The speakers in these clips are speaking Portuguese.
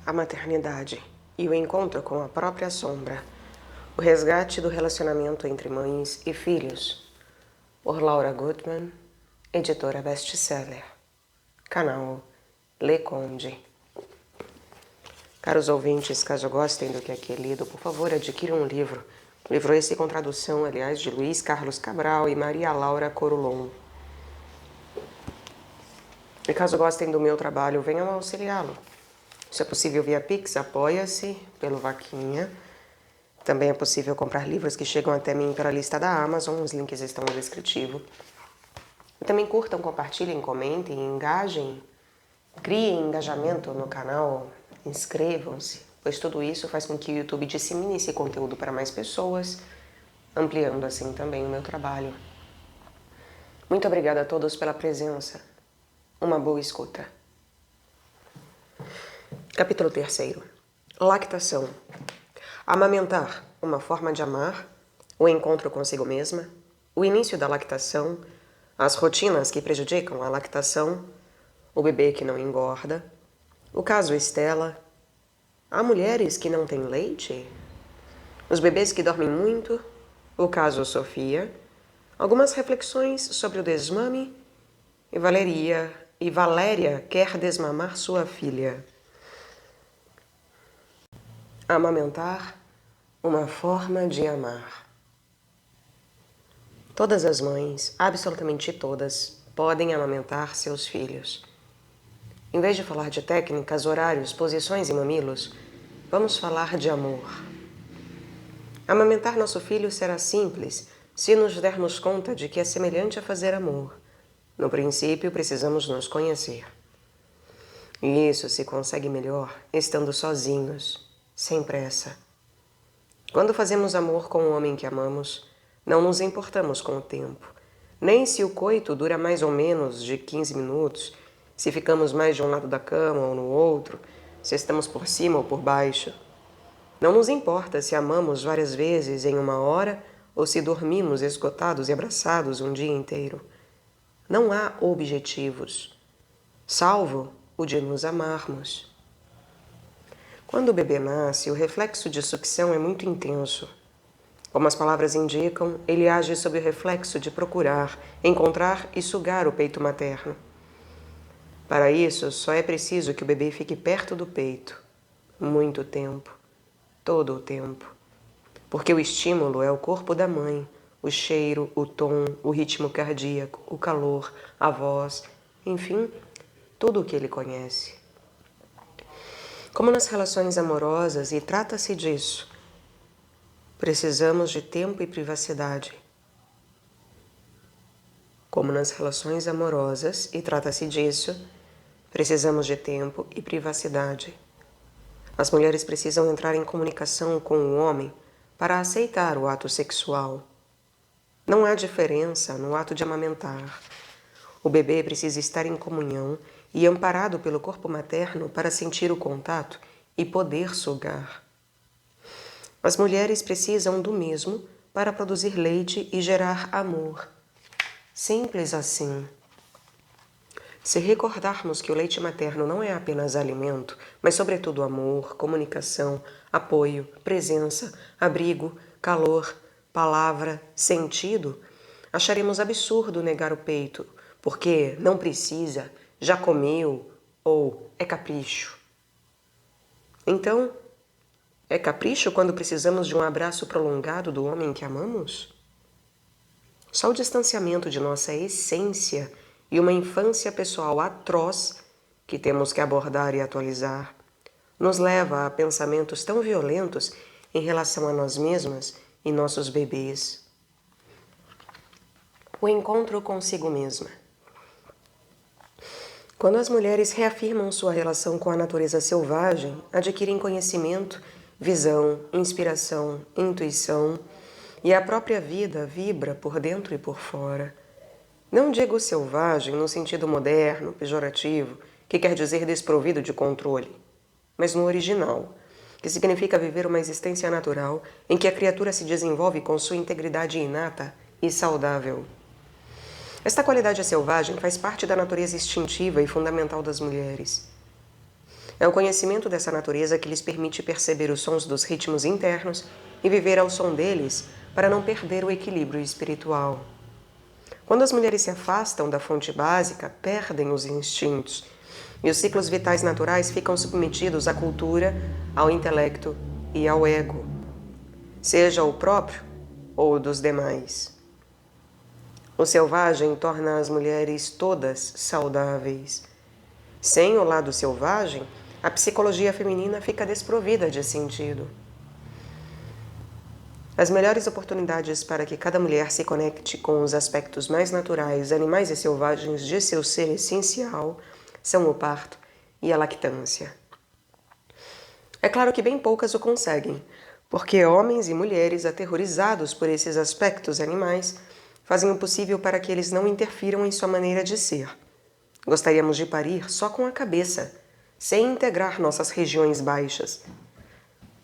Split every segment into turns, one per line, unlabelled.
A maternidade e o encontro com a própria sombra. O resgate do relacionamento entre mães e filhos. Por Laura Gutman, editora best-seller. Canal Le Conde. Caros ouvintes, caso gostem do que aqui é lido, por favor, adquiram um livro. Livro esse com tradução, aliás, de Luiz Carlos Cabral e Maria Laura Corulon. E caso gostem do meu trabalho, venham auxiliá-lo. Se é possível via Pix, apoia-se pelo Vaquinha. Também é possível comprar livros que chegam até mim pela lista da Amazon. Os links estão no descritivo. E também curtam, compartilhem, comentem, engajem. Criem engajamento no canal. Inscrevam-se, pois tudo isso faz com que o YouTube dissemine esse conteúdo para mais pessoas, ampliando assim também o meu trabalho. Muito obrigada a todos pela presença. Uma boa escuta. Capítulo 3. Lactação. Amamentar, uma forma de amar, o encontro consigo mesma, o início da lactação, as rotinas que prejudicam a lactação, o bebê que não engorda, o caso Estela, há mulheres que não têm leite, os bebês que dormem muito, o caso Sofia, algumas reflexões sobre o desmame e Valéria quer desmamar sua filha. Amamentar, uma forma de amar. Todas as mães, absolutamente todas, podem amamentar seus filhos. Em vez de falar de técnicas, horários, posições e mamilos, vamos falar de amor. Amamentar nosso filho será simples se nos dermos conta de que é semelhante a fazer amor. No princípio, precisamos nos conhecer. E isso se consegue melhor estando sozinhos, sem pressa. Quando fazemos amor com o homem que amamos, não nos importamos com o tempo, nem se o coito dura mais ou menos de 15 minutos, se ficamos mais de um lado da cama ou no outro, se estamos por cima ou por baixo. Não nos importa se amamos várias vezes em uma hora ou se dormimos esgotados e abraçados um dia inteiro. Não há objetivos, salvo o de nos amarmos. Quando o bebê nasce, o reflexo de sucção é muito intenso. Como as palavras indicam, ele age sob o reflexo de procurar, encontrar e sugar o peito materno. Para isso, só é preciso que o bebê fique perto do peito, muito tempo. todo o tempo. Porque o estímulo é o corpo da mãe, o cheiro, o tom, o ritmo cardíaco, o calor, a voz, enfim, tudo o que ele conhece. Como nas relações amorosas, e trata-se disso, precisamos de tempo e privacidade. Como nas relações amorosas, e trata-se disso, precisamos de tempo e privacidade. As mulheres precisam entrar em comunicação com o homem para aceitar o ato sexual. Não há diferença no ato de amamentar. O bebê precisa estar em comunhão e amparado pelo corpo materno para sentir o contato e poder sugar. As mulheres precisam do mesmo para produzir leite e gerar amor. Simples assim. Se recordarmos que o leite materno não é apenas alimento, mas sobretudo amor, comunicação, apoio, presença, abrigo, calor, palavra, sentido, acharemos absurdo negar o peito, porque não precisa, já comeu ou é capricho. Então, é capricho quando precisamos de um abraço prolongado do homem que amamos? Só o distanciamento de nossa essência e uma infância pessoal atroz que temos que abordar e atualizar nos leva a pensamentos tão violentos em relação a nós mesmas e nossos bebês. O encontro consigo mesma. Quando as mulheres reafirmam sua relação com a natureza selvagem, adquirem conhecimento, visão, inspiração, intuição, e a própria vida vibra por dentro e por fora. Não digo selvagem no sentido moderno, pejorativo, que quer dizer desprovido de controle, mas no original, que significa viver uma existência natural em que a criatura se desenvolve com sua integridade inata e saudável. Esta qualidade selvagem faz parte da natureza instintiva e fundamental das mulheres. É o conhecimento dessa natureza que lhes permite perceber os sons dos ritmos internos e viver ao som deles para não perder o equilíbrio espiritual. Quando as mulheres se afastam da fonte básica, perdem os instintos e os ciclos vitais naturais ficam submetidos à cultura, ao intelecto e ao ego, seja o próprio ou o dos demais. O selvagem torna as mulheres todas saudáveis. Sem o lado selvagem, a psicologia feminina fica desprovida de sentido. As melhores oportunidades para que cada mulher se conecte com os aspectos mais naturais, animais e selvagens de seu ser essencial são o parto e a lactância. É claro que bem poucas o conseguem, porque homens e mulheres aterrorizados por esses aspectos animais fazem o possível para que eles não interfiram em sua maneira de ser. Gostaríamos de parir só com a cabeça, sem integrar nossas regiões baixas.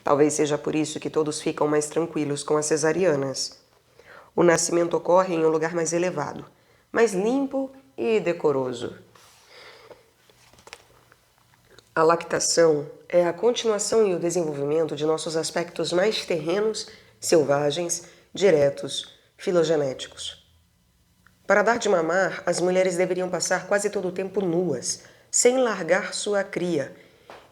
Talvez seja por isso que todos ficam mais tranquilos com as cesarianas. O nascimento ocorre em um lugar mais elevado, mais limpo e decoroso. A lactação é a continuação e o desenvolvimento de nossos aspectos mais terrenos, selvagens, diretos, filogenéticos. Para dar de mamar, as mulheres deveriam passar quase todo o tempo nuas, sem largar sua cria,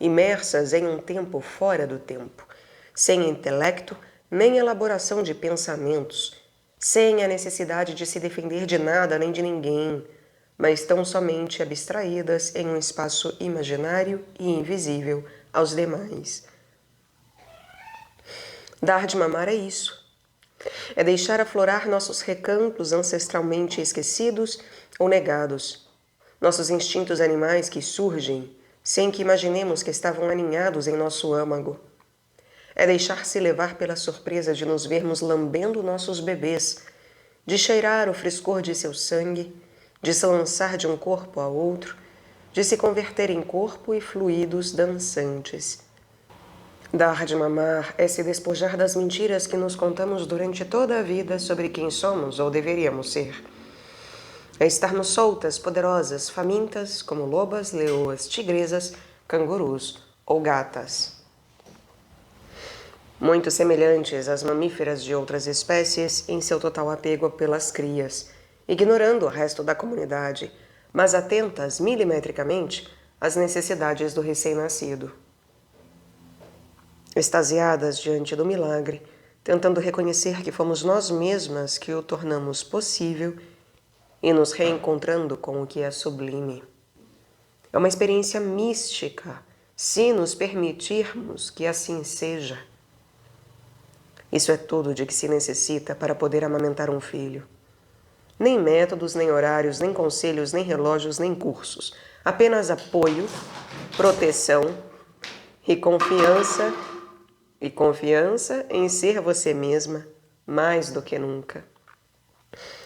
imersas em um tempo fora do tempo, sem intelecto nem elaboração de pensamentos, sem a necessidade de se defender de nada nem de ninguém, mas tão somente abstraídas em um espaço imaginário e invisível aos demais. Dar de mamar é isso. É deixar aflorar nossos recantos ancestralmente esquecidos ou negados, nossos instintos animais que surgem sem que imaginemos que estavam aninhados em nosso âmago. É deixar-se levar pela surpresa de nos vermos lambendo nossos bebês, de cheirar o frescor de seu sangue, de se lançar de um corpo a outro, de se converter em corpo e fluidos dançantes. Dar de mamar é se despojar das mentiras que nos contamos durante toda a vida sobre quem somos ou deveríamos ser. É estarmos soltas, poderosas, famintas, como lobas, leoas, tigresas, cangurus ou gatas. Muito semelhantes às mamíferas de outras espécies em seu total apego pelas crias, ignorando o resto da comunidade, mas atentas milimetricamente às necessidades do recém-nascido. extasiadas diante do milagre, tentando reconhecer que fomos nós mesmas que o tornamos possível e nos reencontrando com o que é sublime. É uma experiência mística, se nos permitirmos que assim seja. Isso é tudo de que se necessita para poder amamentar um filho. Nem métodos, nem horários, nem conselhos, nem relógios, nem cursos. Apenas apoio, proteção e confiança em ser você mesma mais do que nunca.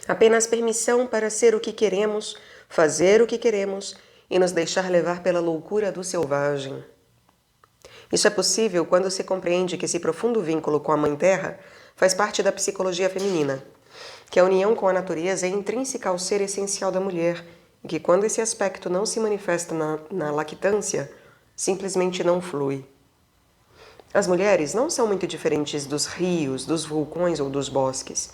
Apenas permissão para ser o que queremos, fazer o que queremos e nos deixar levar pela loucura do selvagem. Isso é possível quando se compreende que esse profundo vínculo com a Mãe Terra faz parte da psicologia feminina, que a união com a natureza é intrínseca ao ser essencial da mulher e que quando esse aspecto não se manifesta na lactância, simplesmente não flui. As mulheres não são muito diferentes dos rios, dos vulcões ou dos bosques.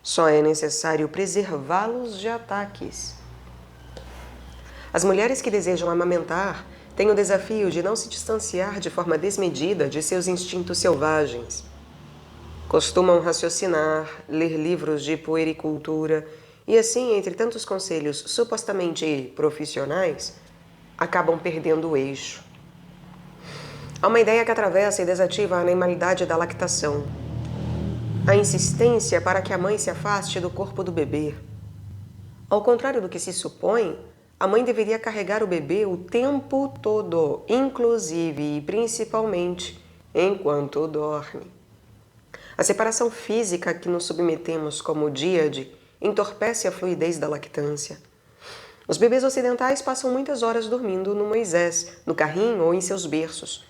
Só é necessário preservá-los de ataques. As mulheres que desejam amamentar têm o desafio de não se distanciar de forma desmedida de seus instintos selvagens. Costumam raciocinar, ler livros de puericultura e assim, entre tantos conselhos supostamente profissionais, acabam perdendo o eixo. Há uma ideia que atravessa e desativa a animalidade da lactação. A insistência para que a mãe se afaste do corpo do bebê. Ao contrário do que se supõe, a mãe deveria carregar o bebê o tempo todo, inclusive e principalmente enquanto dorme. A separação física a que nos submetemos como díade entorpece a fluidez da lactância. Os bebês ocidentais passam muitas horas dormindo no Moisés, no carrinho ou em seus berços.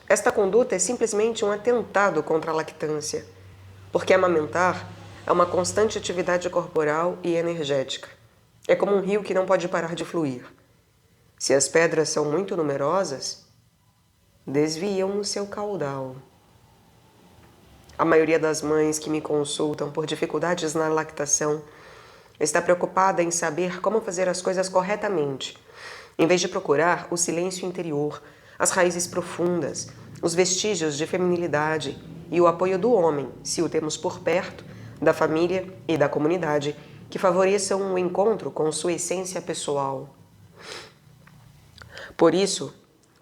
Esta conduta é simplesmente um atentado contra a lactância, porque amamentar é uma constante atividade corporal e energética. É como um rio que não pode parar de fluir. Se as pedras são muito numerosas, desviam o seu caudal. A maioria das mães que me consultam por dificuldades na lactação está preocupada em saber como fazer as coisas corretamente, em vez de procurar o silêncio interior, as raízes profundas, os vestígios de feminilidade e o apoio do homem, se o temos por perto, da família e da comunidade, que favoreçam um encontro com sua essência pessoal. Por isso,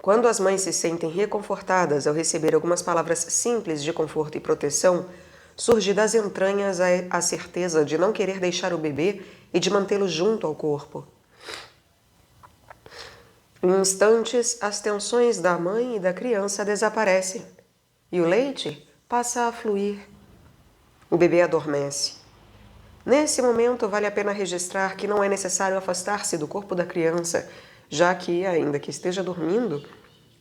quando as mães se sentem reconfortadas ao receber algumas palavras simples de conforto e proteção, surge das entranhas a certeza de não querer deixar o bebê e de mantê-lo junto ao corpo. Em instantes, as tensões da mãe e da criança desaparecem e o leite passa a fluir. O bebê adormece. Nesse momento, vale a pena registrar que não é necessário afastar-se do corpo da criança, já que, ainda que esteja dormindo,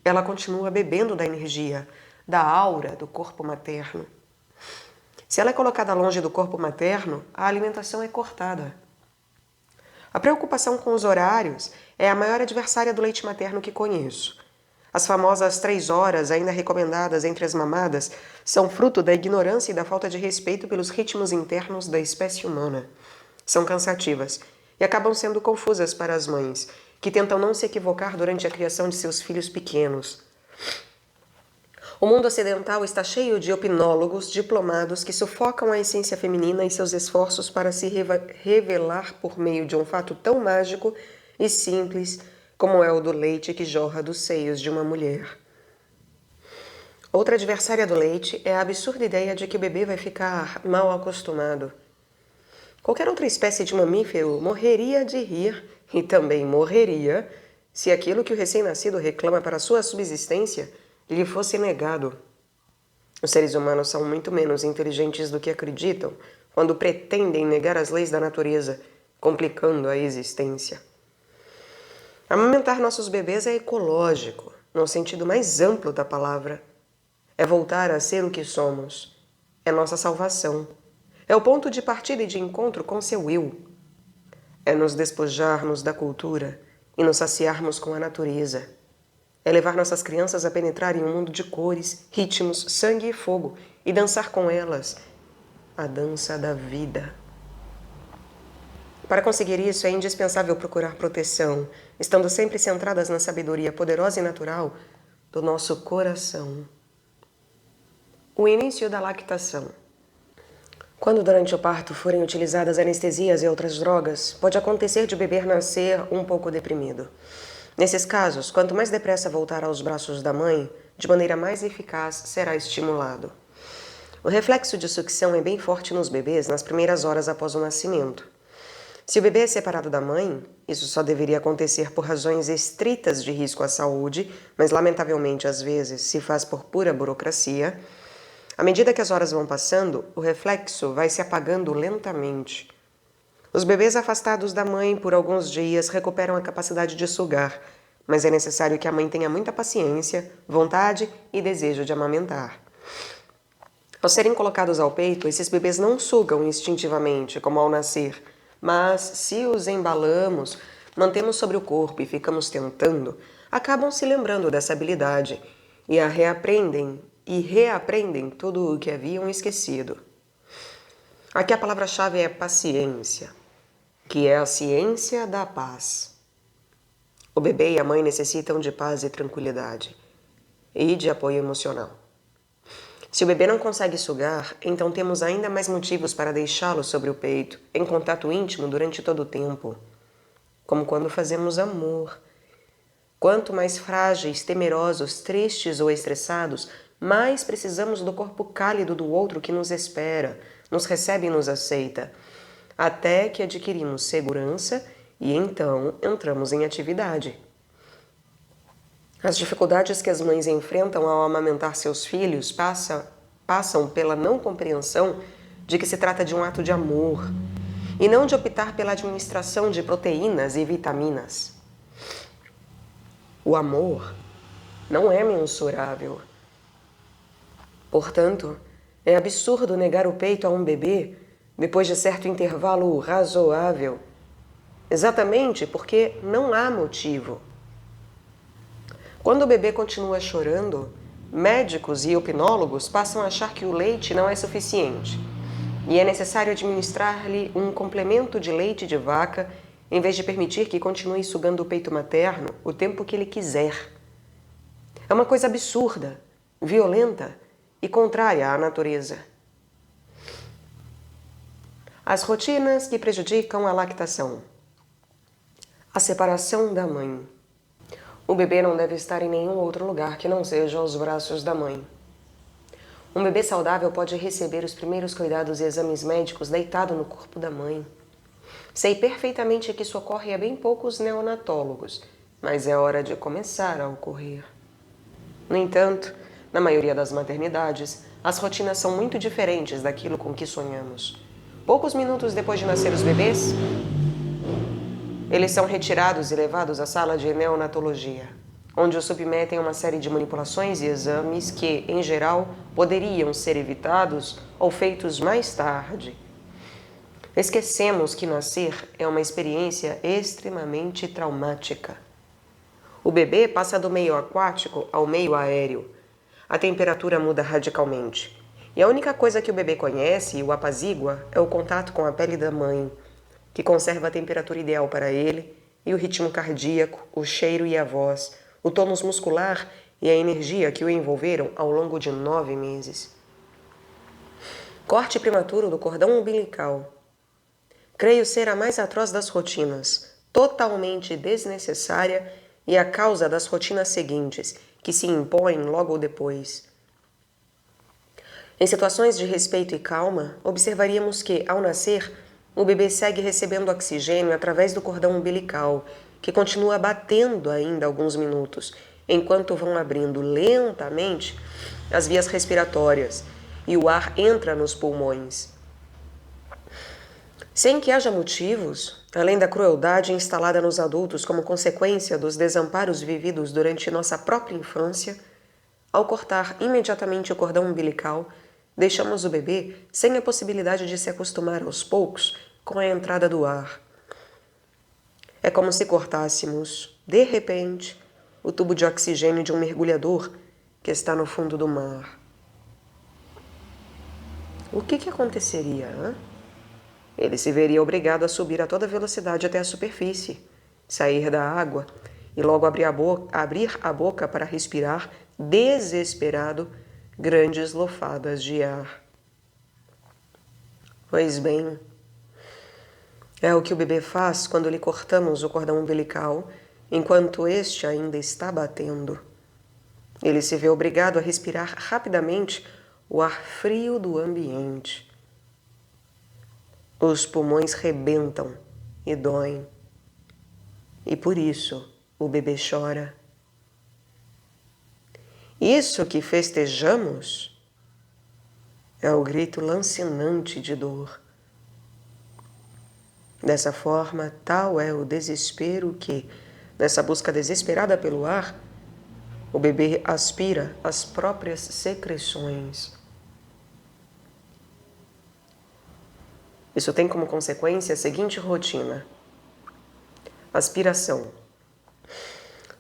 ela continua bebendo da energia, da aura do corpo materno. Se ela é colocada longe do corpo materno, a alimentação é cortada. A preocupação com os horários é a maior adversária do leite materno que conheço. As famosas 3 horas, ainda recomendadas entre as mamadas, são fruto da ignorância e da falta de respeito pelos ritmos internos da espécie humana. São cansativas e acabam sendo confusas para as mães, que tentam não se equivocar durante a criação de seus filhos pequenos. O mundo ocidental está cheio de opinólogos diplomados que sufocam a essência feminina e seus esforços para se revelar por meio de um fato tão mágico e simples como é o do leite que jorra dos seios de uma mulher. Outra adversária do leite é a absurda ideia de que o bebê vai ficar mal acostumado. Qualquer outra espécie de mamífero morreria de rir e também morreria se aquilo que o recém-nascido reclama para sua subsistência lhe fosse negado. Os seres humanos são muito menos inteligentes do que acreditam quando pretendem negar as leis da natureza, complicando a existência. Amamentar nossos bebês é ecológico, no sentido mais amplo da palavra. É voltar a ser o que somos. É nossa salvação. É o ponto de partida e de encontro com seu eu. É nos despojarmos da cultura e nos saciarmos com a natureza. É levar nossas crianças a penetrarem um mundo de cores, ritmos, sangue e fogo e dançar com elas a dança da vida. Para conseguir isso, é indispensável procurar proteção, estando sempre centradas na sabedoria poderosa e natural do nosso coração. O início da lactação. Quando durante o parto forem utilizadas anestesias e outras drogas, pode acontecer de o bebê nascer um pouco deprimido. Nesses casos, quanto mais depressa voltar aos braços da mãe, de maneira mais eficaz será estimulado. O reflexo de sucção é bem forte nos bebês nas primeiras horas após o nascimento. Se o bebê é separado da mãe, isso só deveria acontecer por razões estritas de risco à saúde, mas lamentavelmente às vezes se faz por pura burocracia. À medida que as horas vão passando, o reflexo vai se apagando lentamente. Os bebês afastados da mãe por alguns dias recuperam a capacidade de sugar, mas é necessário que a mãe tenha muita paciência, vontade e desejo de amamentar. Ao serem colocados ao peito, esses bebês não sugam instintivamente, como ao nascer, mas se os embalamos, mantemos sobre o corpo e ficamos tentando, acabam se lembrando dessa habilidade e reaprendem tudo o que haviam esquecido. Aqui a palavra-chave é paciência, que é a ciência da paz. O bebê e a mãe necessitam de paz e tranquilidade e de apoio emocional. Se o bebê não consegue sugar, então temos ainda mais motivos para deixá-lo sobre o peito, em contato íntimo durante todo o tempo, como quando fazemos amor. Quanto mais frágeis, temerosos, tristes ou estressados, mais precisamos do corpo cálido do outro que nos espera, nos recebe e nos aceita, até que adquirimos segurança e então entramos em atividade. As dificuldades que as mães enfrentam ao amamentar seus filhos passam pela não compreensão de que se trata de um ato de amor e não de optar pela administração de proteínas e vitaminas. O amor não é mensurável. Portanto, é absurdo negar o peito a um bebê depois de certo intervalo razoável, exatamente porque não há motivo. Quando o bebê continua chorando, médicos e hipnólogos passam a achar que o leite não é suficiente e é necessário administrar-lhe um complemento de leite de vaca em vez de permitir que continue sugando o peito materno o tempo que ele quiser. É uma coisa absurda, violenta e contrária à natureza. As rotinas que prejudicam a lactação. A separação da mãe. O bebê não deve estar em nenhum outro lugar que não seja aos braços da mãe. Um bebê saudável pode receber os primeiros cuidados e exames médicos deitado no corpo da mãe. Sei perfeitamente que isso ocorre a bem poucos neonatólogos, mas é hora de começar a ocorrer. No entanto, na maioria das maternidades, as rotinas são muito diferentes daquilo com que sonhamos. Poucos minutos depois de nascer os bebês, eles são retirados e levados à sala de neonatologia, onde os submetem a uma série de manipulações e exames que, em geral, poderiam ser evitados ou feitos mais tarde. Esquecemos que nascer é uma experiência extremamente traumática. O bebê passa do meio aquático ao meio aéreo. A temperatura muda radicalmente. E a única coisa que o bebê conhece e o apazigua é o contato com a pele da mãe, que conserva a temperatura ideal para ele, e o ritmo cardíaco, o cheiro e a voz, o tônus muscular e a energia que o envolveram ao longo de 9 meses. Corte prematuro do cordão umbilical. Creio ser a mais atroz das rotinas, totalmente desnecessária e a causa das rotinas seguintes, que se impõem logo depois. Em situações de respeito e calma, observaríamos que, ao nascer, o bebê segue recebendo oxigênio através do cordão umbilical, que continua batendo ainda alguns minutos, enquanto vão abrindo lentamente as vias respiratórias e o ar entra nos pulmões. Sem que haja motivos, além da crueldade instalada nos adultos como consequência dos desamparos vividos durante nossa própria infância, ao cortar imediatamente o cordão umbilical, deixamos o bebê sem a possibilidade de se acostumar aos poucos com a entrada do ar. É como se cortássemos, de repente, o tubo de oxigênio de um mergulhador que está no fundo do mar. O que aconteceria, hein? Ele se veria obrigado a subir a toda velocidade até a superfície, sair da água e logo abrir a boca para respirar, desesperado, grandes lufadas de ar. Pois bem, é o que o bebê faz quando lhe cortamos o cordão umbilical, enquanto este ainda está batendo. Ele se vê obrigado a respirar rapidamente o ar frio do ambiente. Os pulmões rebentam e doem. E por isso o bebê chora. Isso que festejamos é o grito lancinante de dor. Dessa forma, tal é o desespero que, nessa busca desesperada pelo ar, o bebê aspira as próprias secreções. Isso tem como consequência a seguinte rotina: aspiração.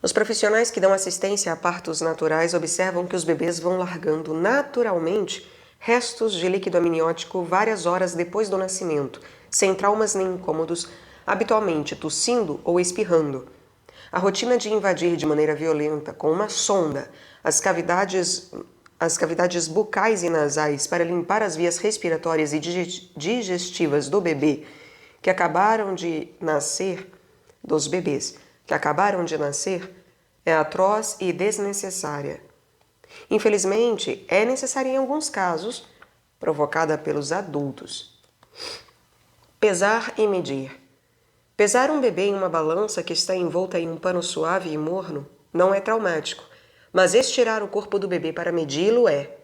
Os profissionais que dão assistência a partos naturais observam que os bebês vão largando naturalmente restos de líquido amniótico várias horas depois do nascimento, sem traumas nem incômodos, habitualmente tossindo ou espirrando. A rotina de invadir de maneira violenta com uma sonda as cavidades bucais e nasais para limpar as vias respiratórias e digestivas do bebê que acabaram de nascer, dos bebês que acabaram de nascer, é atroz e desnecessária. Infelizmente, é necessária em alguns casos, provocada pelos adultos. Pesar e medir. Pesar um bebê em uma balança que está envolta em um pano suave e morno não é traumático, mas estirar o corpo do bebê para medi-lo é.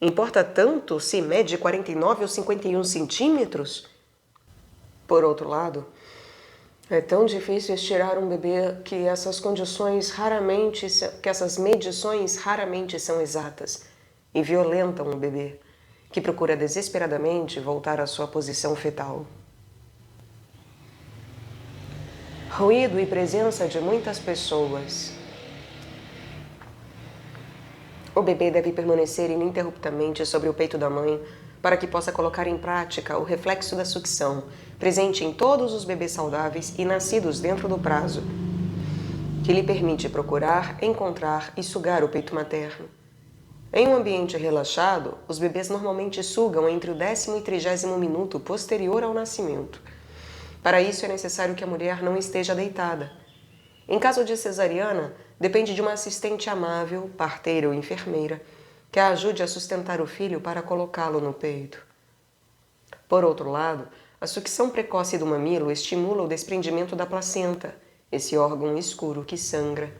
Importa tanto se mede 49 ou 51 centímetros? Por outro lado, é tão difícil estirar um bebê que essas medições raramente são exatas e violentam o bebê, que procura desesperadamente voltar à sua posição fetal. Ruído e presença de muitas pessoas. O bebê deve permanecer ininterruptamente sobre o peito da mãe para que possa colocar em prática o reflexo da sucção, presente em todos os bebês saudáveis e nascidos dentro do prazo, que lhe permite procurar, encontrar e sugar o peito materno. Em um ambiente relaxado, os bebês normalmente sugam entre o 10º e 30º minuto posterior ao nascimento. Para isso é necessário que a mulher não esteja deitada. Em caso de cesariana, depende de uma assistente amável, parteira ou enfermeira, que a ajude a sustentar o filho para colocá-lo no peito. Por outro lado, a sucção precoce do mamilo estimula o desprendimento da placenta, esse órgão escuro que sangra.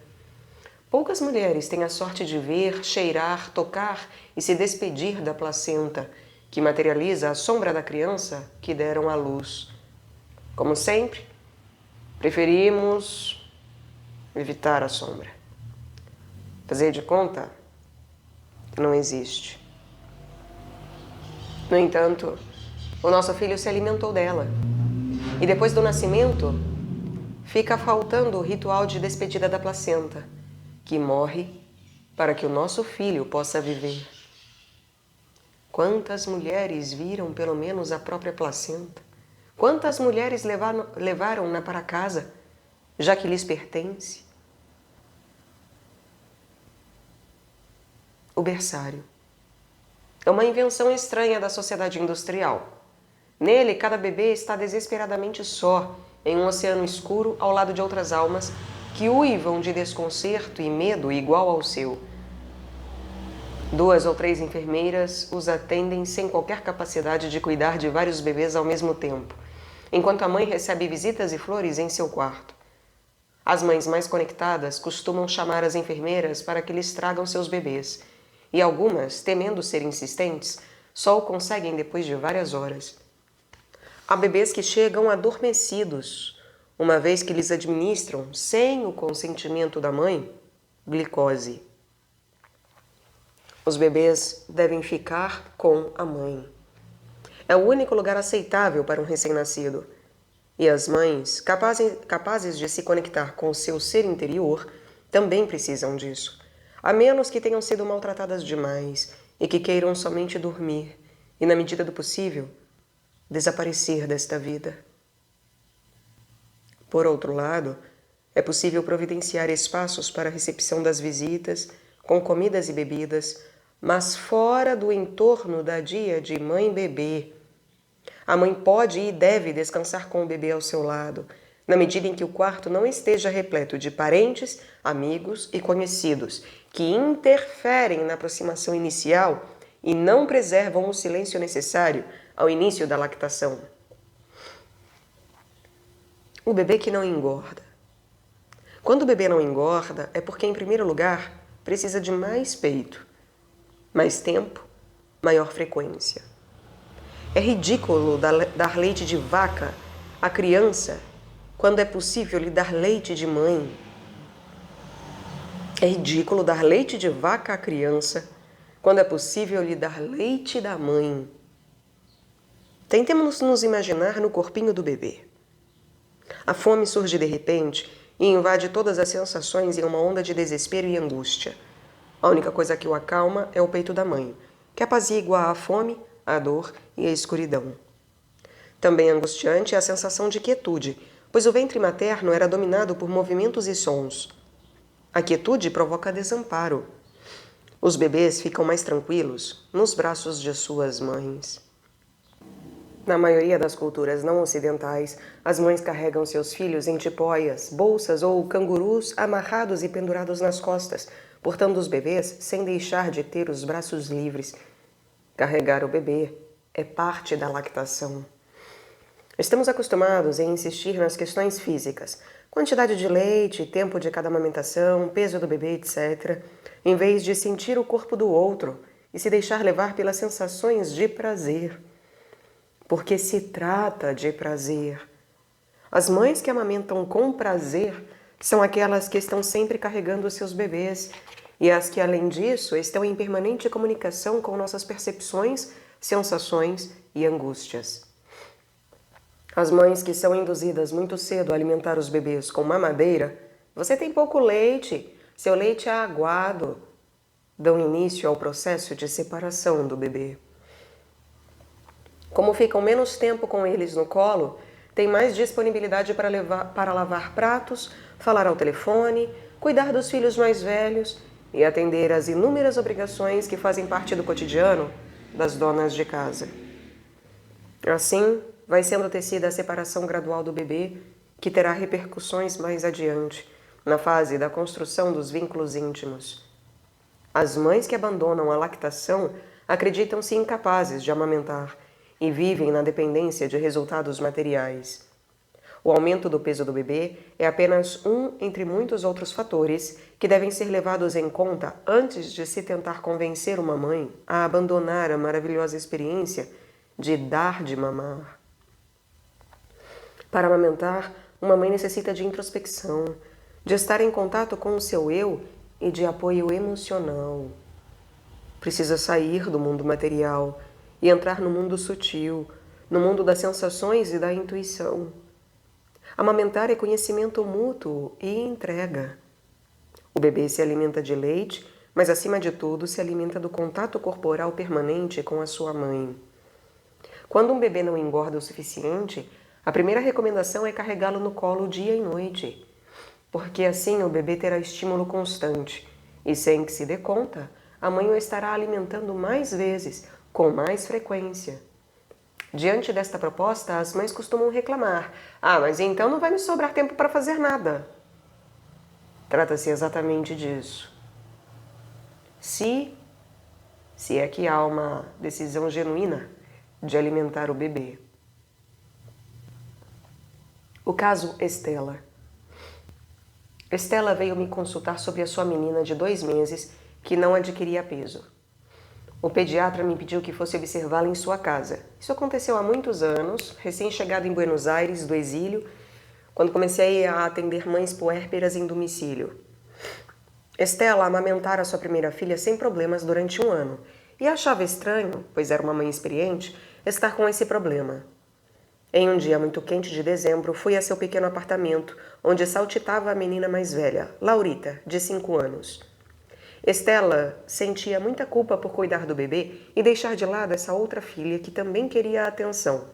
Poucas mulheres têm a sorte de ver, cheirar, tocar e se despedir da placenta, que materializa a sombra da criança que deram à luz. Como sempre, preferimos evitar a sombra. Fazer de conta que não existe. No entanto, o nosso filho se alimentou dela. E depois do nascimento, fica faltando o ritual de despedida da placenta, que morre para que o nosso filho possa viver. Quantas mulheres viram pelo menos a própria placenta? Quantas mulheres levaram-na para casa, já que lhes pertence? O berçário. É uma invenção estranha da sociedade industrial. Nele, cada bebê está desesperadamente só, em um oceano escuro ao lado de outras almas que uivam de desconcerto e medo igual ao seu. 2 ou 3 enfermeiras os atendem sem qualquer capacidade de cuidar de vários bebês ao mesmo tempo, enquanto a mãe recebe visitas e flores em seu quarto. As mães mais conectadas costumam chamar as enfermeiras para que lhes tragam seus bebês, e algumas, temendo ser insistentes, só o conseguem depois de várias horas. Há bebês que chegam adormecidos, uma vez que lhes administram, sem o consentimento da mãe, glicose. Os bebês devem ficar com a mãe. É o único lugar aceitável para um recém-nascido. E as mães, capazes de se conectar com o seu ser interior, também precisam disso, a menos que tenham sido maltratadas demais e que queiram somente dormir e, na medida do possível, desaparecer desta vida. Por outro lado, é possível providenciar espaços para a recepção das visitas, com comidas e bebidas, mas fora do entorno da dia de mãe-bebê. A mãe pode e deve descansar com o bebê ao seu lado, na medida em que o quarto não esteja repleto de parentes, amigos e conhecidos, que interferem na aproximação inicial e não preservam o silêncio necessário ao início da lactação. O bebê que não engorda. Quando o bebê não engorda, é porque, em primeiro lugar, precisa de mais peito, mais tempo, maior frequência. É ridículo dar leite de vaca à criança quando é possível lhe dar leite de mãe. É ridículo dar leite de vaca à criança quando é possível lhe dar leite da mãe. Tentemos nos imaginar no corpinho do bebê. A fome surge de repente e invade todas as sensações em uma onda de desespero e angústia. A única coisa que o acalma é o peito da mãe, que apazigua a fome, a dor e a escuridão. Também angustiante é a sensação de quietude, pois o ventre materno era dominado por movimentos e sons. A quietude provoca desamparo. Os bebês ficam mais tranquilos nos braços de suas mães. Na maioria das culturas não ocidentais, as mães carregam seus filhos em tipóias, bolsas ou cangurus amarrados e pendurados nas costas, portando os bebês sem deixar de ter os braços livres. Carregar o bebê é parte da lactação. Estamos acostumados em insistir nas questões físicas, quantidade de leite, tempo de cada amamentação, peso do bebê, etc., em vez de sentir o corpo do outro e se deixar levar pelas sensações de prazer. Porque se trata de prazer. As mães que amamentam com prazer são aquelas que estão sempre carregando seus bebês e as que, além disso, estão em permanente comunicação com nossas percepções, sensações e angústias. As mães que são induzidas muito cedo a alimentar os bebês com mamadeira, você tem pouco leite, seu leite é aguado, dão início ao processo de separação do bebê. Como ficam menos tempo com eles no colo, têm mais disponibilidade para lavar pratos, falar ao telefone, cuidar dos filhos mais velhos e atender às inúmeras obrigações que fazem parte do cotidiano das donas de casa. Assim, vai sendo tecida a separação gradual do bebê, que terá repercussões mais adiante, na fase da construção dos vínculos íntimos. As mães que abandonam a lactação acreditam-se incapazes de amamentar e vivem na dependência de resultados materiais. O aumento do peso do bebê é apenas um entre muitos outros fatores que devem ser levados em conta antes de se tentar convencer uma mãe a abandonar a maravilhosa experiência de dar de mamar. Para amamentar, uma mãe necessita de introspecção, de estar em contato com o seu eu e de apoio emocional. Precisa sair do mundo material e entrar no mundo sutil, no mundo das sensações e da intuição. Amamentar é conhecimento mútuo e entrega. O bebê se alimenta de leite, mas acima de tudo se alimenta do contato corporal permanente com a sua mãe. Quando um bebê não engorda o suficiente, a primeira recomendação é carregá-lo no colo dia e noite, porque assim o bebê terá estímulo constante e, sem que se dê conta, a mãe o estará alimentando mais vezes, com mais frequência. Diante desta proposta, as mães costumam reclamar: mas então não vai me sobrar tempo para fazer nada. Trata-se exatamente disso. Se é que há uma decisão genuína de alimentar o bebê. O caso Estela. Estela veio me consultar sobre a sua menina de 2 meses que não adquiria peso. O pediatra me pediu que fosse observá-la em sua casa. Isso aconteceu há muitos anos, recém-chegado em Buenos Aires, do exílio, quando comecei a atender mães puérperas em domicílio. Estela amamentara sua primeira filha sem problemas durante 1 ano e achava estranho, pois era uma mãe experiente, estar com esse problema. Em um dia muito quente de dezembro, fui a seu pequeno apartamento, onde saltitava a menina mais velha, Laurita, de 5 anos. Estela sentia muita culpa por cuidar do bebê e deixar de lado essa outra filha que também queria a atenção.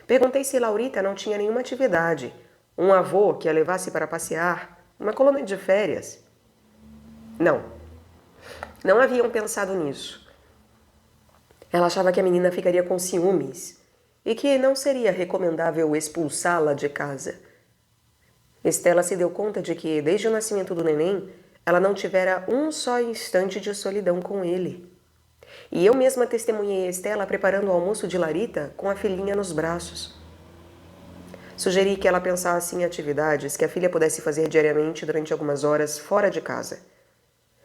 Perguntei se Laurita não tinha nenhuma atividade, um avô que a levasse para passear, uma colônia de férias. Não. Não haviam pensado nisso. Ela achava que a menina ficaria com ciúmes e que não seria recomendável expulsá-la de casa. Estela se deu conta de que, desde o nascimento do neném, ela não tivera um só instante de solidão com ele. E eu mesma testemunhei Estela preparando o almoço de Larita com a filhinha nos braços. Sugeri que ela pensasse em atividades que a filha pudesse fazer diariamente durante algumas horas fora de casa.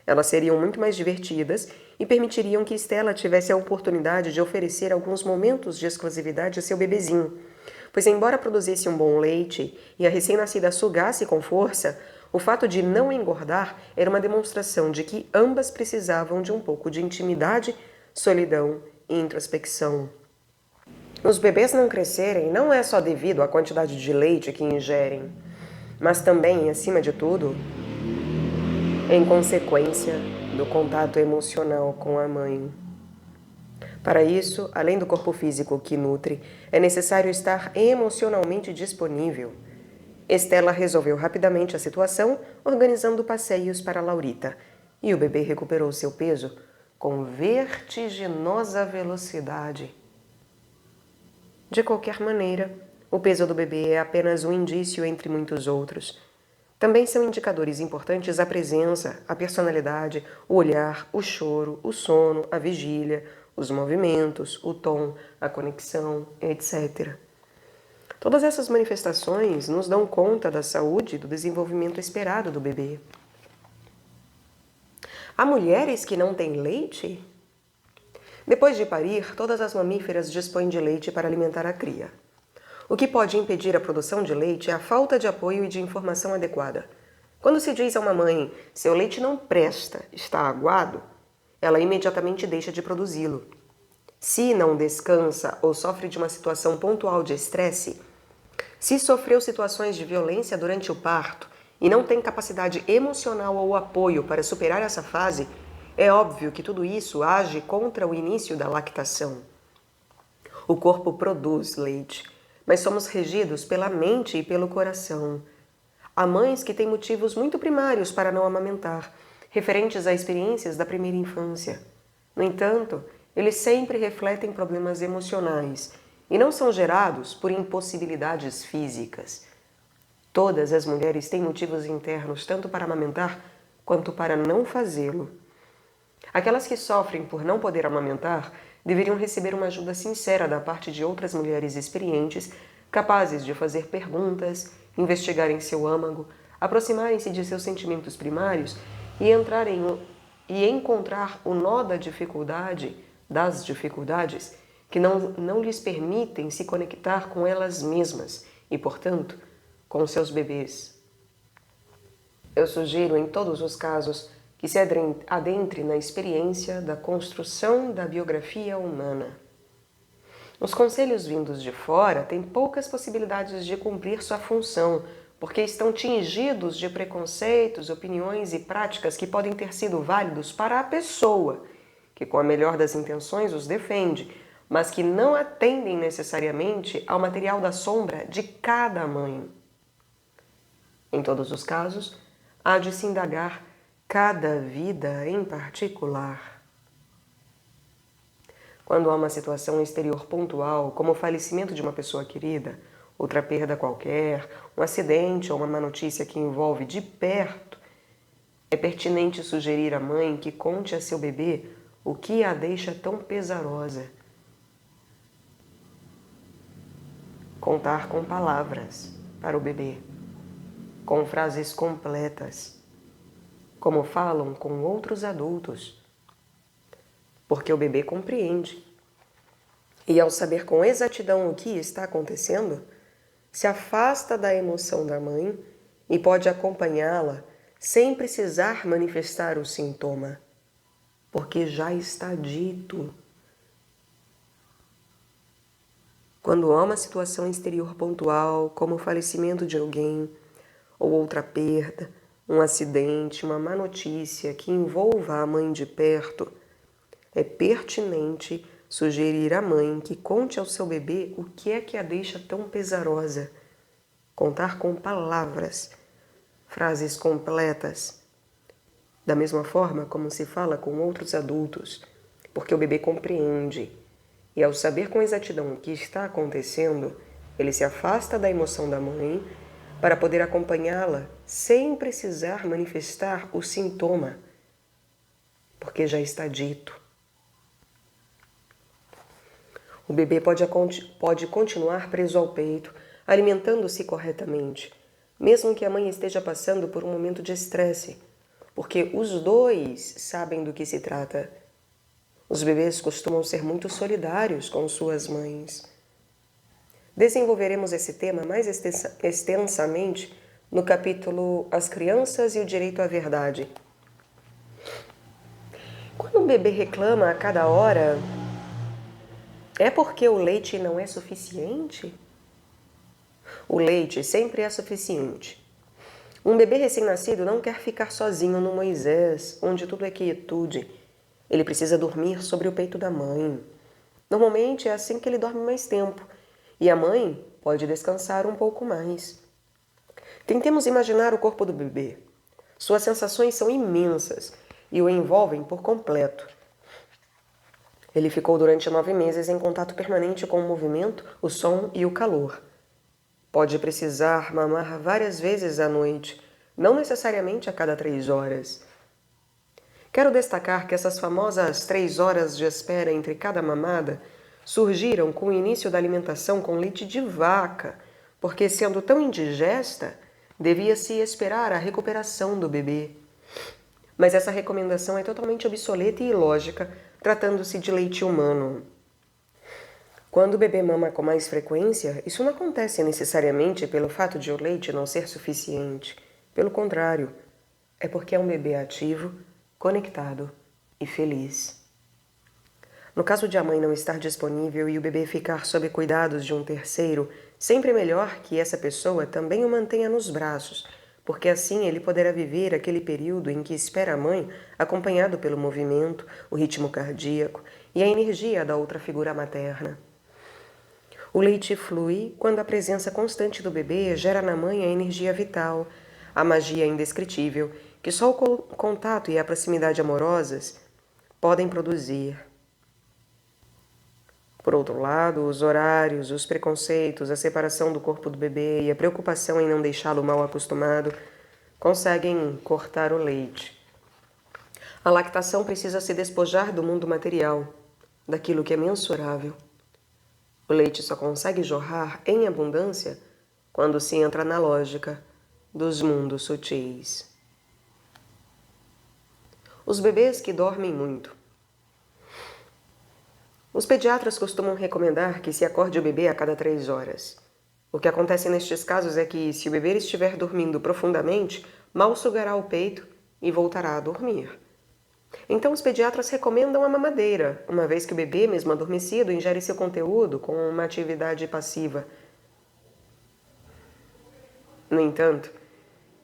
Elas seriam muito mais divertidas e permitiriam que Estela tivesse a oportunidade de oferecer alguns momentos de exclusividade a seu bebezinho, pois embora produzisse um bom leite e a recém-nascida sugasse com força, o fato de não engordar era uma demonstração de que ambas precisavam de um pouco de intimidade, solidão e introspecção. Os bebês não crescerem não é só devido à quantidade de leite que ingerem, mas também, acima de tudo, em consequência do contato emocional com a mãe. Para isso, além do corpo físico que nutre, é necessário estar emocionalmente disponível. Estela resolveu rapidamente a situação, organizando passeios para Laurita, e o bebê recuperou seu peso com vertiginosa velocidade. De qualquer maneira, o peso do bebê é apenas um indício entre muitos outros. Também são indicadores importantes a presença, a personalidade, o olhar, o choro, o sono, a vigília, os movimentos, o tom, a conexão, etc. Todas essas manifestações nos dão conta da saúde e do desenvolvimento esperado do bebê. Há mulheres que não têm leite? Depois de parir, todas as mamíferas dispõem de leite para alimentar a cria. O que pode impedir a produção de leite é a falta de apoio e de informação adequada. Quando se diz a uma mãe, seu leite não presta, está aguado, ela imediatamente deixa de produzi-lo. Se não descansa ou sofre de uma situação pontual de estresse, se sofreu situações de violência durante o parto e não tem capacidade emocional ou apoio para superar essa fase, é óbvio que tudo isso age contra o início da lactação. O corpo produz leite, mas somos regidos pela mente e pelo coração. Há mães que têm motivos muito primários para não amamentar, referentes a experiências da primeira infância. No entanto, eles sempre refletem problemas emocionais e não são gerados por impossibilidades físicas. Todas as mulheres têm motivos internos tanto para amamentar quanto para não fazê-lo. Aquelas que sofrem por não poder amamentar deveriam receber uma ajuda sincera da parte de outras mulheres experientes, capazes de fazer perguntas, investigarem seu âmago, aproximarem-se de seus sentimentos primários e encontrar o nó da dificuldade, das dificuldades, que não lhes permitem se conectar com elas mesmas e, portanto, com seus bebês. Eu sugiro, em todos os casos, que se adentre na experiência da construção da biografia humana. Os conselhos vindos de fora têm poucas possibilidades de cumprir sua função, porque estão tingidos de preconceitos, opiniões e práticas que podem ter sido válidos para a pessoa, que com a melhor das intenções os defende, mas que não atendem necessariamente ao material da sombra de cada mãe. Em todos os casos, há de se indagar cada vida em particular. Quando há uma situação exterior pontual, como o falecimento de uma pessoa querida, outra perda qualquer, um acidente ou uma má notícia que envolve de perto, é pertinente sugerir à mãe que conte a seu bebê o que a deixa tão pesarosa. Contar com palavras para o bebê, com frases completas, como falam com outros adultos, porque o bebê compreende. E ao saber com exatidão o que está acontecendo, se afasta da emoção da mãe e pode acompanhá-la sem precisar manifestar o sintoma, porque já está dito. Quando há uma situação exterior pontual, como o falecimento de alguém ou outra perda, um acidente, uma má notícia que envolva a mãe de perto, é pertinente sugerir à mãe que conte ao seu bebê o que é que a deixa tão pesarosa. Contar com palavras, frases completas. da mesma forma como se fala com outros adultos, porque o bebê compreende, e ao saber com exatidão o que está acontecendo, ele se afasta da emoção da mãe para poder acompanhá-la sem precisar manifestar o sintoma, porque já está dito. O bebê pode continuar preso ao peito, alimentando-se corretamente, mesmo que a mãe esteja passando por um momento de estresse, porque os dois sabem do que se trata. Os bebês costumam ser muito solidários com suas mães. Desenvolveremos esse tema mais extensamente no capítulo As Crianças e o Direito à Verdade. Quando um bebê reclama a cada hora, é porque o leite não é suficiente? O leite sempre é suficiente. Um bebê recém-nascido não quer ficar sozinho no Moisés, onde tudo é quietude. Ele precisa dormir sobre o peito da mãe. Normalmente é assim que ele dorme mais tempo, e a mãe pode descansar um pouco mais. Tentemos imaginar o corpo do bebê. Suas sensações são imensas e o envolvem por completo. Ele ficou durante 9 meses em contato permanente com o movimento, o som e o calor. Pode precisar mamar várias vezes à noite, não necessariamente a cada 3 horas. Quero destacar que essas famosas 3 horas de espera entre cada mamada surgiram com o início da alimentação com leite de vaca, porque sendo tão indigesta, devia-se esperar a recuperação do bebê. Mas essa recomendação é totalmente obsoleta e ilógica, tratando-se de leite humano. Quando o bebê mama com mais frequência, isso não acontece necessariamente pelo fato de o leite não ser suficiente. Pelo contrário, é porque é um bebê ativo, conectado e feliz. No caso de a mãe não estar disponível e o bebê ficar sob cuidados de um terceiro, sempre é melhor que essa pessoa também o mantenha nos braços, porque assim ele poderá viver aquele período em que espera a mãe, acompanhado pelo movimento, o ritmo cardíaco e a energia da outra figura materna. O leite flui quando a presença constante do bebê gera na mãe a energia vital, a magia indescritível que só o contato e a proximidade amorosas podem produzir. Por outro lado, os horários, os preconceitos, a separação do corpo do bebê e a preocupação em não deixá-lo mal acostumado conseguem cortar o leite. A lactação precisa se despojar do mundo material, daquilo que é mensurável. O leite só consegue jorrar em abundância quando se entra na lógica dos mundos sutis. Os bebês que dormem muito. Os pediatras costumam recomendar que se acorde o bebê a cada 3 horas. O que acontece nestes casos é que, se o bebê estiver dormindo profundamente, mal sugará o peito e voltará a dormir. Então, os pediatras recomendam a mamadeira, uma vez que o bebê, mesmo adormecido, ingere seu conteúdo com uma atividade passiva. No entanto,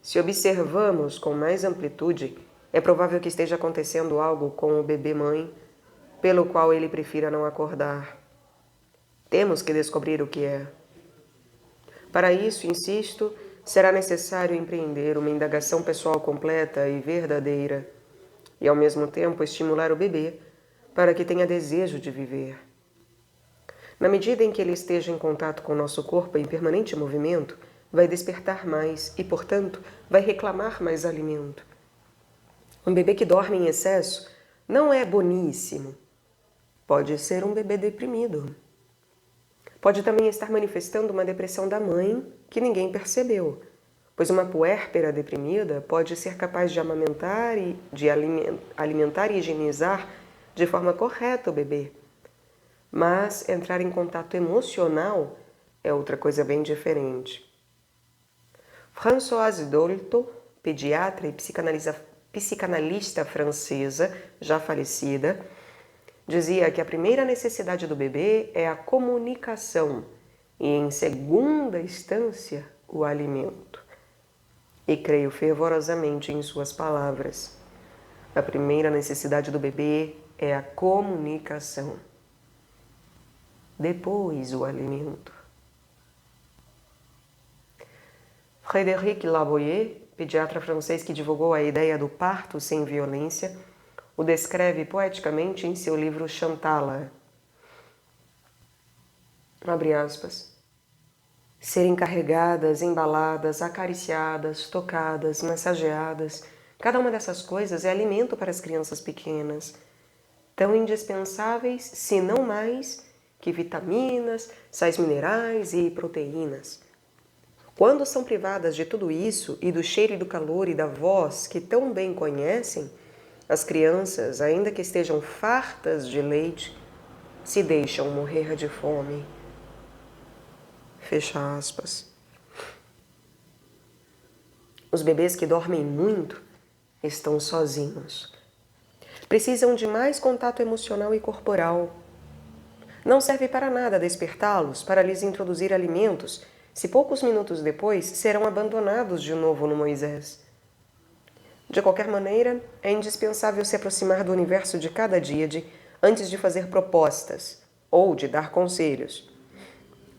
se observamos com mais amplitude, é provável que esteja acontecendo algo com o bebê-mãe, pelo qual ele prefira não acordar. Temos que descobrir o que é. Para isso, insisto, será necessário empreender uma indagação pessoal completa e verdadeira, e ao mesmo tempo estimular o bebê para que tenha desejo de viver. Na medida em que ele esteja em contato com o nosso corpo em permanente movimento, vai despertar mais e, portanto, vai reclamar mais alimento. Um bebê que dorme em excesso não é boníssimo. Pode ser um bebê deprimido. Pode também estar manifestando uma depressão da mãe que ninguém percebeu, pois uma puérpera deprimida pode ser capaz de amamentar e de alimentar e higienizar de forma correta o bebê. Mas entrar em contato emocional é outra coisa bem diferente. Françoise Dolto, pediatra e psicanalista francesa, já falecida, dizia que a primeira necessidade do bebê é a comunicação e, em segunda instância, o alimento. E creio fervorosamente em suas palavras. A primeira necessidade do bebê é a comunicação. Depois, o alimento. Frédéric Lavoyer, pediatra francês que divulgou a ideia do parto sem violência, o descreve poeticamente em seu livro Chantala. Abre aspas. Serem carregadas, embaladas, acariciadas, tocadas, massageadas, cada uma dessas coisas é alimento para as crianças pequenas, tão indispensáveis, se não mais, que vitaminas, sais minerais e proteínas. Quando são privadas de tudo isso e do cheiro e do calor e da voz que tão bem conhecem, as crianças, ainda que estejam fartas de leite, se deixam morrer de fome. Fecha aspas. Os bebês que dormem muito estão sozinhos. Precisam de mais contato emocional e corporal. Não serve para nada despertá-los para lhes introduzir alimentos, se poucos minutos depois serão abandonados de novo no Moisés. De qualquer maneira, é indispensável se aproximar do universo de cada dia antes de fazer propostas ou de dar conselhos.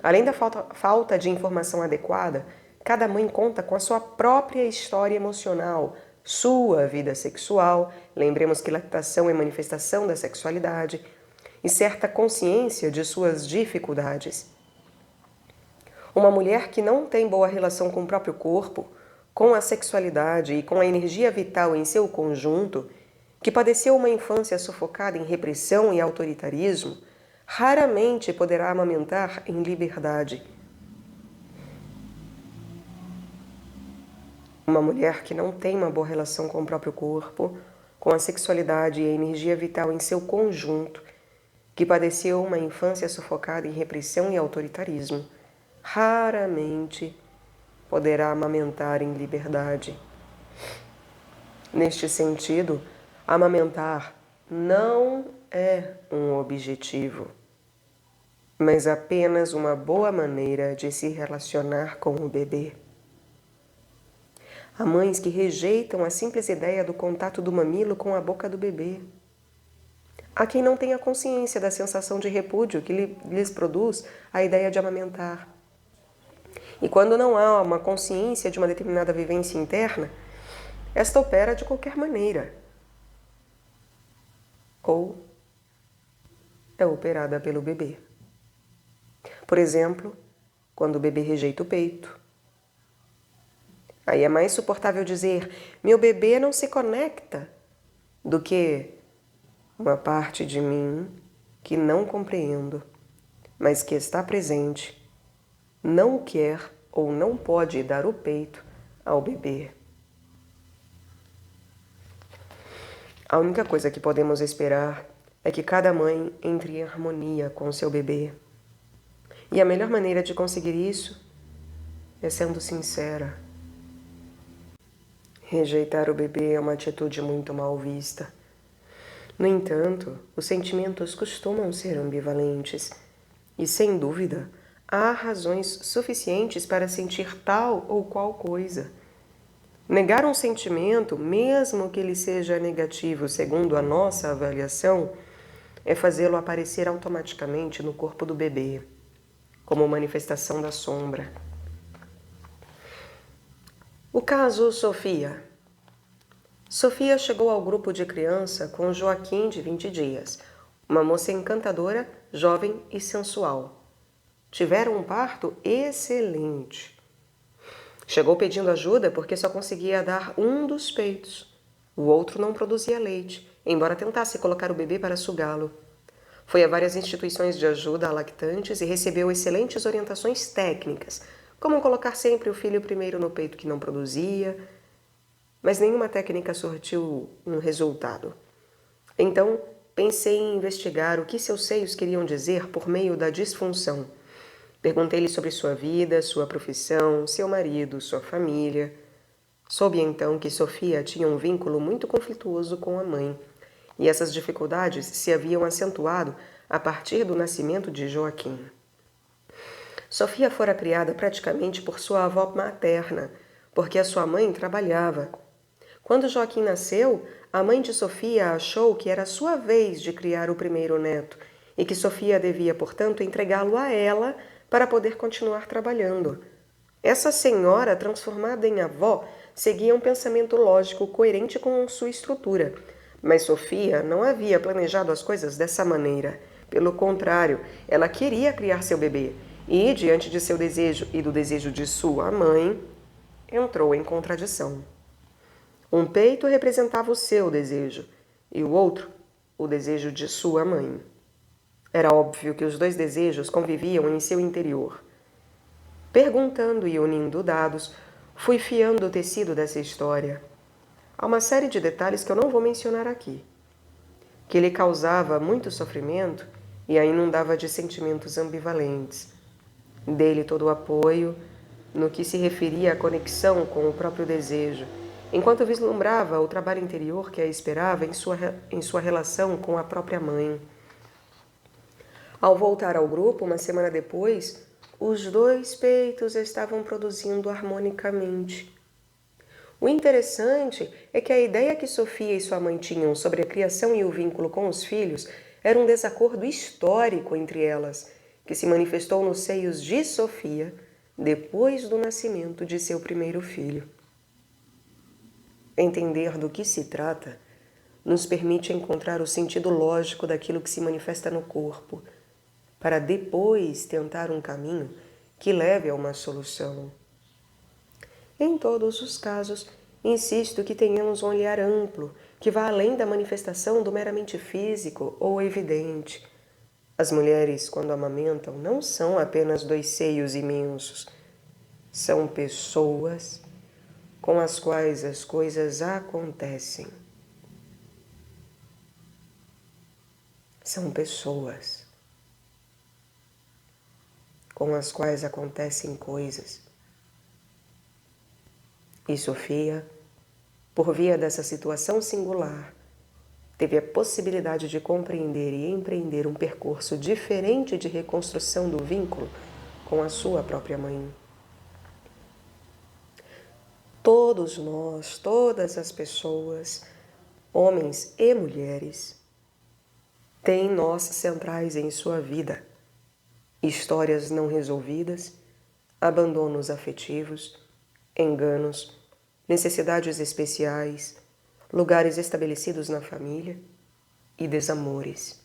Além da falta de informação adequada, cada mãe conta com a sua própria história emocional, sua vida sexual, lembremos que lactação é manifestação da sexualidade, e certa consciência de suas dificuldades. Uma mulher que não tem boa relação com o próprio corpo, com a sexualidade e com a energia vital em seu conjunto, que padeceu uma infância sufocada em repressão e autoritarismo, raramente poderá amamentar em liberdade. Uma mulher que não tem uma boa relação com o próprio corpo, com a sexualidade e a energia vital em seu conjunto, que padeceu uma infância sufocada em repressão e autoritarismo, raramente poderá amamentar em liberdade. Neste sentido, amamentar não é um objetivo, mas apenas uma boa maneira de se relacionar com o bebê. Há mães que rejeitam a simples ideia do contato do mamilo com a boca do bebê. Há quem não tenha consciência da sensação de repúdio que lhes produz a ideia de amamentar. E quando não há uma consciência de uma determinada vivência interna, esta opera de qualquer maneira. Ou é operada pelo bebê. Por exemplo, quando o bebê rejeita o peito. Aí é mais suportável dizer, meu bebê não se conecta, do que uma parte de mim que não compreendo, mas que está presente, não quer ou não pode dar o peito ao bebê. A única coisa que podemos esperar é que cada mãe entre em harmonia com seu bebê. E a melhor maneira de conseguir isso é sendo sincera. Rejeitar o bebê é uma atitude muito mal vista. No entanto, os sentimentos costumam ser ambivalentes e, sem dúvida, há razões suficientes para sentir tal ou qual coisa. Negar um sentimento, mesmo que ele seja negativo segundo a nossa avaliação, é fazê-lo aparecer automaticamente no corpo do bebê, como manifestação da sombra. O caso Sofia. Sofia chegou ao grupo de criança com Joaquim, de 20 dias, uma moça encantadora, jovem e sensual. Tiveram um parto excelente. Chegou pedindo ajuda porque só conseguia dar um dos peitos. O outro não produzia leite, embora tentasse colocar o bebê para sugá-lo. Foi a várias instituições de ajuda a lactantes e recebeu excelentes orientações técnicas, como colocar sempre o filho primeiro no peito que não produzia, mas nenhuma técnica surtiu um resultado. Então, pensei em investigar o que seus seios queriam dizer por meio da disfunção. Perguntei-lhe sobre sua vida, sua profissão, seu marido, sua família. Soube então que Sofia tinha um vínculo muito conflituoso com a mãe, e essas dificuldades se haviam acentuado a partir do nascimento de Joaquim. Sofia fora criada praticamente por sua avó materna, porque a sua mãe trabalhava. Quando Joaquim nasceu, a mãe de Sofia achou que era sua vez de criar o primeiro neto e que Sofia devia, portanto, entregá-lo a ela para poder continuar trabalhando. Essa senhora, transformada em avó, seguia um pensamento lógico coerente com sua estrutura. Mas Sofia não havia planejado as coisas dessa maneira. Pelo contrário, ela queria criar seu bebê e, diante de seu desejo e do desejo de sua mãe, entrou em contradição. Um peito representava o seu desejo e o outro, o desejo de sua mãe. Era óbvio que os dois desejos conviviam em seu interior. Perguntando e unindo dados, fui fiando o tecido dessa história. Há uma série de detalhes que eu não vou mencionar aqui, que lhe causava muito sofrimento e a inundava de sentimentos ambivalentes. Dei-lhe todo o apoio no que se referia à conexão com o próprio desejo, enquanto vislumbrava o trabalho interior que a esperava em sua relação com a própria mãe. Ao voltar ao grupo, uma semana depois, os dois peitos estavam produzindo harmonicamente. O interessante é que a ideia que Sofia e sua mãe tinham sobre a criação e o vínculo com os filhos era um desacordo histórico entre elas, que se manifestou nos seios de Sofia depois do nascimento de seu primeiro filho. Entender do que se trata nos permite encontrar o sentido lógico daquilo que se manifesta no corpo, para depois tentar um caminho que leve a uma solução. Em todos os casos, insisto que tenhamos um olhar amplo, que vá além da manifestação do meramente físico ou evidente. As mulheres, quando amamentam, não são apenas dois seios imensos. São pessoas com as quais as coisas acontecem. São pessoas com as quais acontecem coisas. E Sofia, por via dessa situação singular, teve a possibilidade de compreender e empreender um percurso diferente de reconstrução do vínculo com a sua própria mãe. Todos nós, todas as pessoas, homens e mulheres, têm nós centrais em sua vida, histórias não resolvidas, abandonos afetivos, enganos, necessidades especiais, lugares estabelecidos na família e desamores.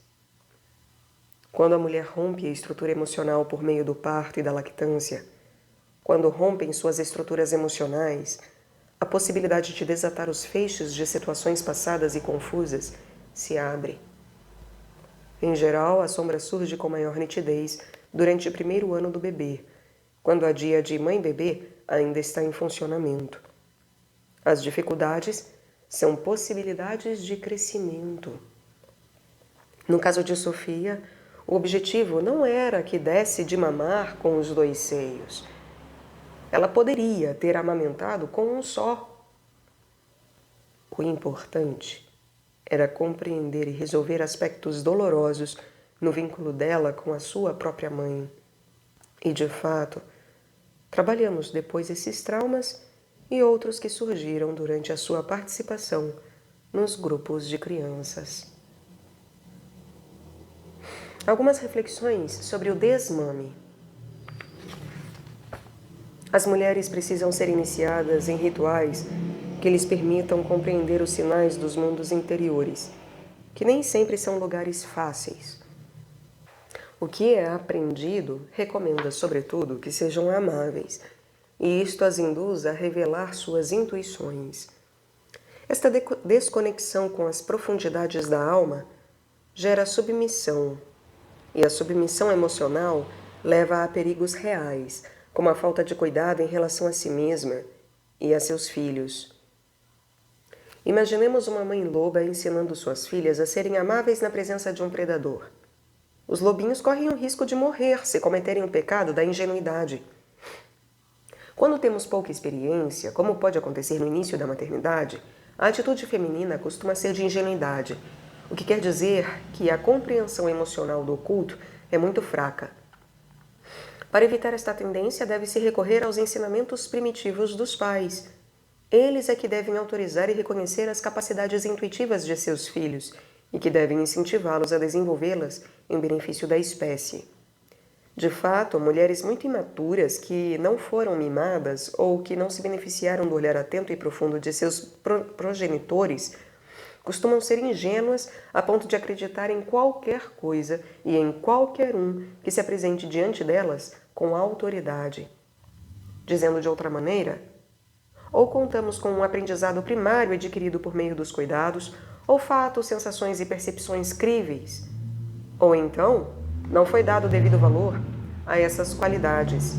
Quando a mulher rompe a estrutura emocional por meio do parto e da lactância, quando rompem suas estruturas emocionais, a possibilidade de desatar os feixes de situações passadas e confusas se abre. Em geral, a sombra surge com maior nitidez durante o primeiro ano do bebê, quando a dia de mãe-bebê ainda está em funcionamento. As dificuldades são possibilidades de crescimento. No caso de Sofia, o objetivo não era que desse de mamar com os dois seios. Ela poderia ter amamentado com um só. O importante era compreender e resolver aspectos dolorosos no vínculo dela com a sua própria mãe. E, de fato, trabalhamos depois esses traumas e outros que surgiram durante a sua participação nos grupos de crianças. Algumas reflexões sobre o desmame. As mulheres precisam ser iniciadas em rituais que lhes permitam compreender os sinais dos mundos interiores, que nem sempre são lugares fáceis. O que é aprendido recomenda, sobretudo, que sejam amáveis, e isto as induz a revelar suas intuições. Esta desconexão com as profundidades da alma gera submissão, e a submissão emocional leva a perigos reais, como a falta de cuidado em relação a si mesma e a seus filhos. Imaginemos uma mãe loba ensinando suas filhas a serem amáveis na presença de um predador. Os lobinhos correm o risco de morrer se cometerem o pecado da ingenuidade. Quando temos pouca experiência, como pode acontecer no início da maternidade, a atitude feminina costuma ser de ingenuidade, o que quer dizer que a compreensão emocional do oculto é muito fraca. Para evitar esta tendência, deve-se recorrer aos ensinamentos primitivos dos pais. Eles é que devem autorizar e reconhecer as capacidades intuitivas de seus filhos e que devem incentivá-los a desenvolvê-las em benefício da espécie. De fato, mulheres muito imaturas que não foram mimadas ou que não se beneficiaram do olhar atento e profundo de seus progenitores costumam ser ingênuas a ponto de acreditar em qualquer coisa e em qualquer um que se apresente diante delas com autoridade. Dizendo de outra maneira, ou contamos com um aprendizado primário adquirido por meio dos cuidados, ou fatos, sensações e percepções críveis, ou então não foi dado o devido valor a essas qualidades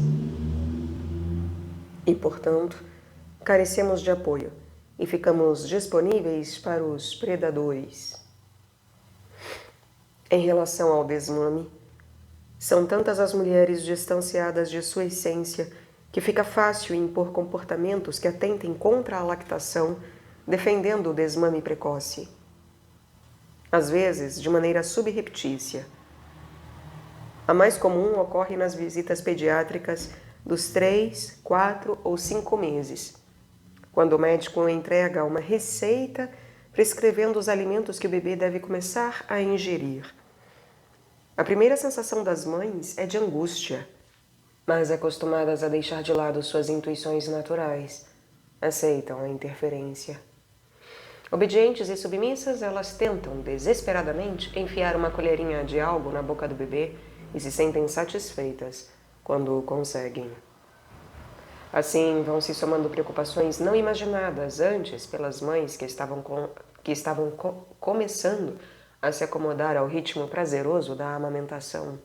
e, portanto, carecemos de apoio e ficamos disponíveis para os predadores. Em relação ao desmame, são tantas as mulheres distanciadas de sua essência que fica fácil impor comportamentos que atentem contra a lactação, defendendo o desmame precoce. Às vezes, de maneira subreptícia. A mais comum ocorre nas visitas pediátricas dos 3, 4 ou 5 meses, quando o médico entrega uma receita prescrevendo os alimentos que o bebê deve começar a ingerir. A primeira sensação das mães é de angústia, mas acostumadas a deixar de lado suas intuições naturais, aceitam a interferência. Obedientes e submissas, elas tentam desesperadamente enfiar uma colherinha de algo na boca do bebê e se sentem satisfeitas quando o conseguem. Assim, vão se somando preocupações não imaginadas antes pelas mães que estavam começando a se acomodar ao ritmo prazeroso da amamentação.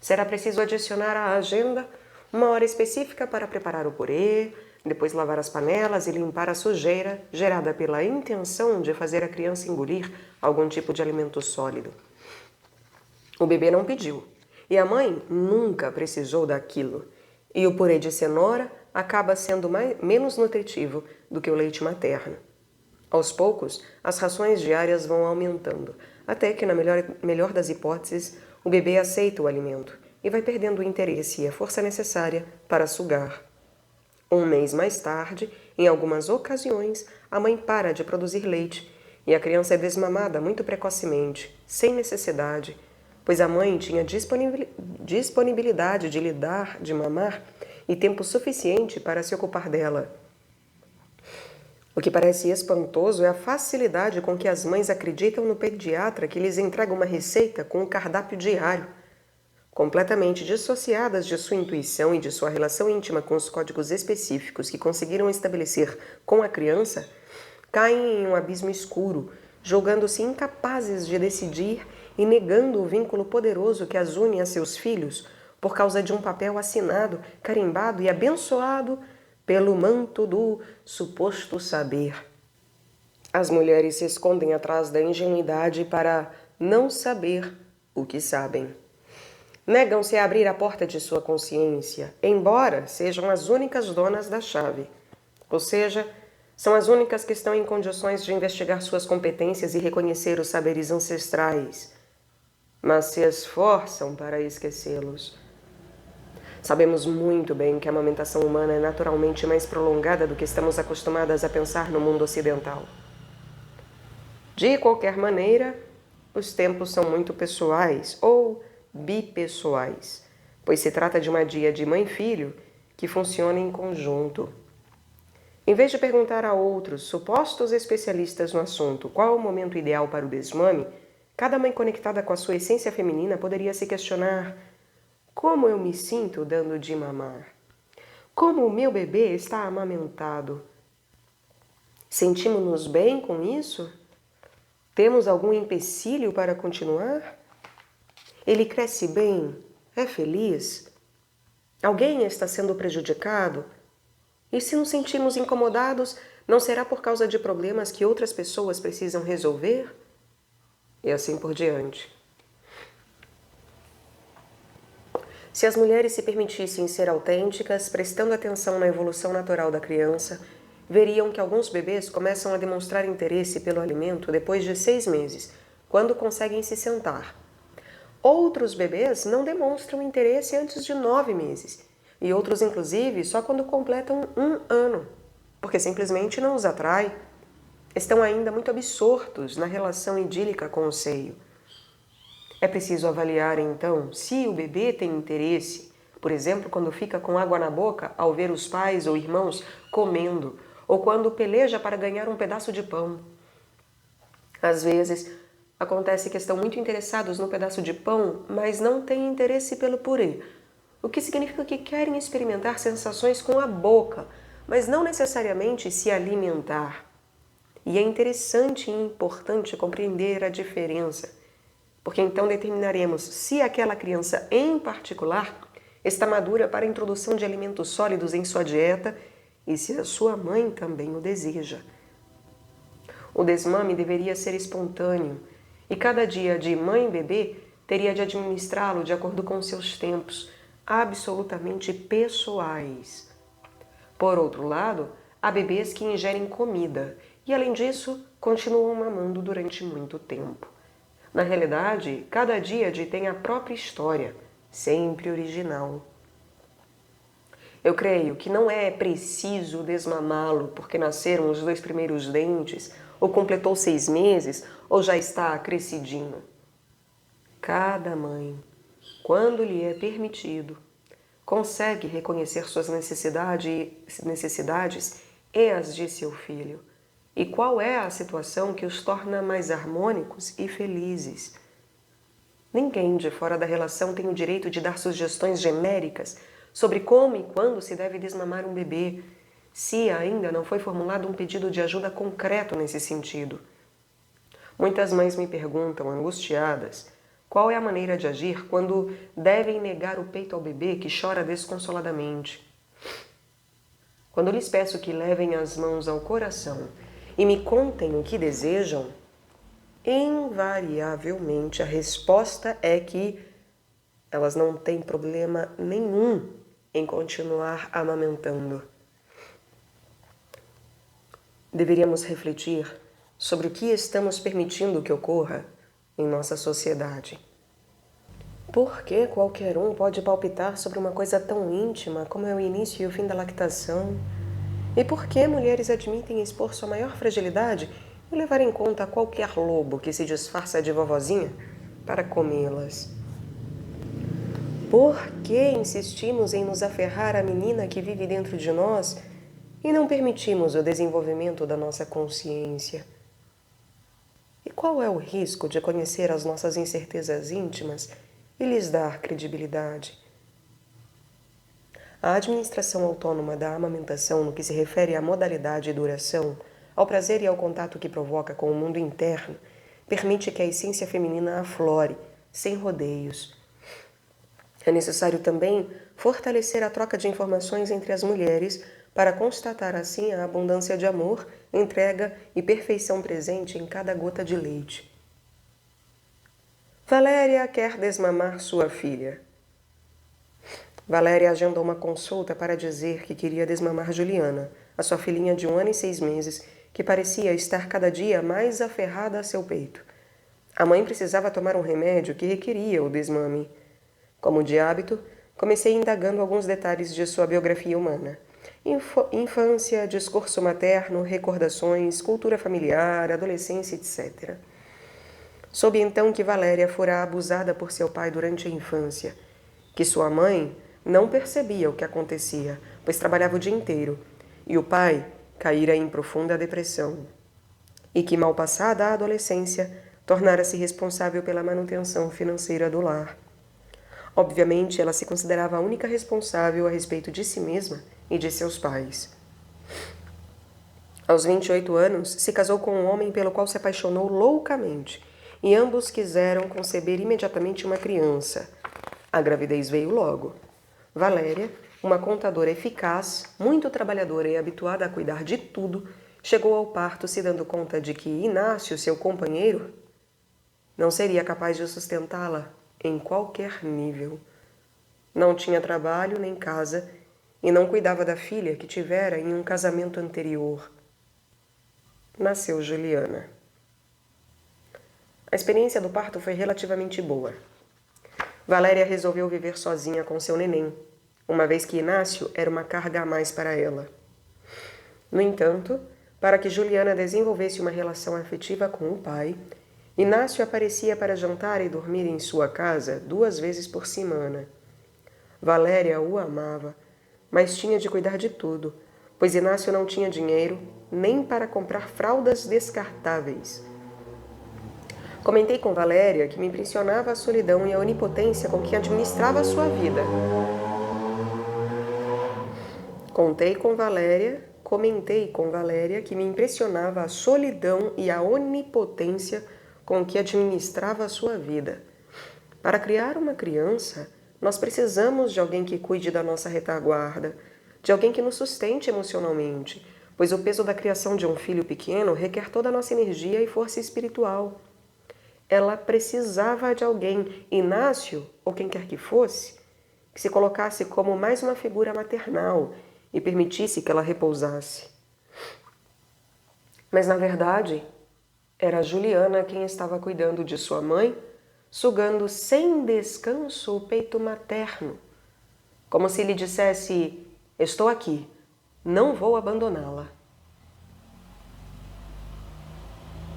Será preciso adicionar à agenda uma hora específica para preparar o purê, depois lavar as panelas e limpar a sujeira gerada pela intenção de fazer a criança engolir algum tipo de alimento sólido. O bebê não pediu, e a mãe nunca precisou daquilo, e o purê de cenoura acaba sendo menos nutritivo do que o leite materno. Aos poucos, as rações diárias vão aumentando, até que, na melhor das hipóteses, o bebê aceita o alimento e vai perdendo o interesse e a força necessária para sugar. Um mês mais tarde, em algumas ocasiões, a mãe para de produzir leite e a criança é desmamada muito precocemente, sem necessidade, pois a mãe tinha disponibilidade de lhe dar de mamar e tempo suficiente para se ocupar dela. O que parece espantoso é a facilidade com que as mães acreditam no pediatra que lhes entrega uma receita com um cardápio diário. Completamente dissociadas de sua intuição e de sua relação íntima com os códigos específicos que conseguiram estabelecer com a criança, caem em um abismo escuro, julgando-se incapazes de decidir e negando o vínculo poderoso que as une a seus filhos por causa de um papel assinado, carimbado e abençoado pelo manto do suposto saber. As mulheres se escondem atrás da ingenuidade para não saber o que sabem. Negam-se a abrir a porta de sua consciência, embora sejam as únicas donas da chave. Ou seja, são as únicas que estão em condições de investigar suas competências e reconhecer os saberes ancestrais, mas se esforçam para esquecê-los. Sabemos muito bem que a amamentação humana é naturalmente mais prolongada do que estamos acostumadas a pensar no mundo ocidental. De qualquer maneira, os tempos são muito pessoais ou bipessoais, pois se trata de uma dia de mãe-filho que funciona em conjunto. Em vez de perguntar a outros supostos especialistas no assunto qual o momento ideal para o desmame, cada mãe conectada com a sua essência feminina poderia se questionar: como eu me sinto dando de mamar? Como o meu bebê está amamentado? Sentimos-nos bem com isso? Temos algum empecilho para continuar? Ele cresce bem? É feliz? Alguém está sendo prejudicado? E se nos sentimos incomodados, não será por causa de problemas que outras pessoas precisam resolver? E assim por diante. Se as mulheres se permitissem ser autênticas, prestando atenção na evolução natural da criança, veriam que alguns bebês começam a demonstrar interesse pelo alimento depois de 6 meses, quando conseguem se sentar. Outros bebês não demonstram interesse antes de 9 meses, e outros, inclusive, só quando completam 1 ano, porque simplesmente não os atrai. Estão ainda muito absortos na relação idílica com o seio. É preciso avaliar, então, se o bebê tem interesse, por exemplo, quando fica com água na boca ao ver os pais ou irmãos comendo, ou quando peleja para ganhar um pedaço de pão. Às vezes, acontece que estão muito interessados no pedaço de pão, mas não têm interesse pelo purê, o que significa que querem experimentar sensações com a boca, mas não necessariamente se alimentar. E é interessante e importante compreender a diferença, porque então determinaremos se aquela criança em particular está madura para a introdução de alimentos sólidos em sua dieta e se a sua mãe também o deseja. O desmame deveria ser espontâneo e cada dia de mãe e bebê teria de administrá-lo de acordo com seus tempos, absolutamente pessoais. Por outro lado, há bebês que ingerem comida e, além disso, continuam mamando durante muito tempo. Na realidade, cada dia tem a própria história, sempre original. Eu creio que não é preciso desmamá-lo porque nasceram os 2 primeiros dentes, ou completou 6 meses, ou já está crescidinho. Cada mãe, quando lhe é permitido, consegue reconhecer suas necessidades e as de seu filho. E qual é a situação que os torna mais harmônicos e felizes? Ninguém de fora da relação tem o direito de dar sugestões genéricas sobre como e quando se deve desmamar um bebê, se ainda não foi formulado um pedido de ajuda concreto nesse sentido. Muitas mães me perguntam, angustiadas, qual é a maneira de agir quando devem negar o peito ao bebê que chora desconsoladamente. Quando lhes peço que levem as mãos ao coração e me contem o que desejam, invariavelmente a resposta é que elas não têm problema nenhum em continuar amamentando. Deveríamos refletir sobre o que estamos permitindo que ocorra em nossa sociedade. Por que qualquer um pode palpitar sobre uma coisa tão íntima como é o início e o fim da lactação? E por que mulheres admitem expor sua maior fragilidade e levar em conta qualquer lobo que se disfarça de vovozinha para comê-las? Por que insistimos em nos aferrar à menina que vive dentro de nós e não permitimos o desenvolvimento da nossa consciência? E qual é o risco de conhecer as nossas incertezas íntimas e lhes dar credibilidade? A administração autônoma da amamentação no que se refere à modalidade e duração, ao prazer e ao contato que provoca com o mundo interno, permite que a essência feminina aflore, sem rodeios. É necessário também fortalecer a troca de informações entre as mulheres para constatar assim a abundância de amor, entrega e perfeição presente em cada gota de leite. Valéria quer desmamar sua filha. Valéria agendou uma consulta para dizer que queria desmamar Juliana, a sua filhinha de 1 ano e 6 meses, que parecia estar cada dia mais aferrada a seu peito. A mãe precisava tomar um remédio que requeria o desmame. Como de hábito, comecei indagando alguns detalhes de sua biografia humana. Infância, discurso materno, recordações, cultura familiar, adolescência, etc. Soube então que Valéria fora abusada por seu pai durante a infância, que sua mãe não percebia o que acontecia, pois trabalhava o dia inteiro, e o pai caíra em profunda depressão, e que, mal passada a adolescência, tornara-se responsável pela manutenção financeira do lar. Obviamente, ela se considerava a única responsável a respeito de si mesma e de seus pais. Aos 28 anos, se casou com um homem pelo qual se apaixonou loucamente, e ambos quiseram conceber imediatamente uma criança. A gravidez veio logo. Valéria, uma contadora eficaz, muito trabalhadora e habituada a cuidar de tudo, chegou ao parto se dando conta de que Inácio, seu companheiro, não seria capaz de sustentá-la em qualquer nível. Não tinha trabalho nem casa e não cuidava da filha que tivera em um casamento anterior. Nasceu Juliana. A experiência do parto foi relativamente boa. Valéria resolveu viver sozinha com seu neném, uma vez que Inácio era uma carga a mais para ela. No entanto, para que Juliana desenvolvesse uma relação afetiva com o pai, Inácio aparecia para jantar e dormir em sua casa 2 vezes por semana. Valéria o amava, mas tinha de cuidar de tudo, pois Inácio não tinha dinheiro nem para comprar fraldas descartáveis. Comentei com Valéria que me impressionava a solidão e a onipotência com que administrava a sua vida. Comentei com Valéria que me impressionava a solidão e a onipotência com que administrava a sua vida. Para criar uma criança, nós precisamos de alguém que cuide da nossa retaguarda, de alguém que nos sustente emocionalmente, pois o peso da criação de um filho pequeno requer toda a nossa energia e força espiritual. Ela precisava de alguém, Inácio, ou quem quer que fosse, que se colocasse como mais uma figura maternal e permitisse que ela repousasse. Mas, na verdade, era Juliana quem estava cuidando de sua mãe, sugando sem descanso o peito materno, como se lhe dissesse: estou aqui, não vou abandoná-la.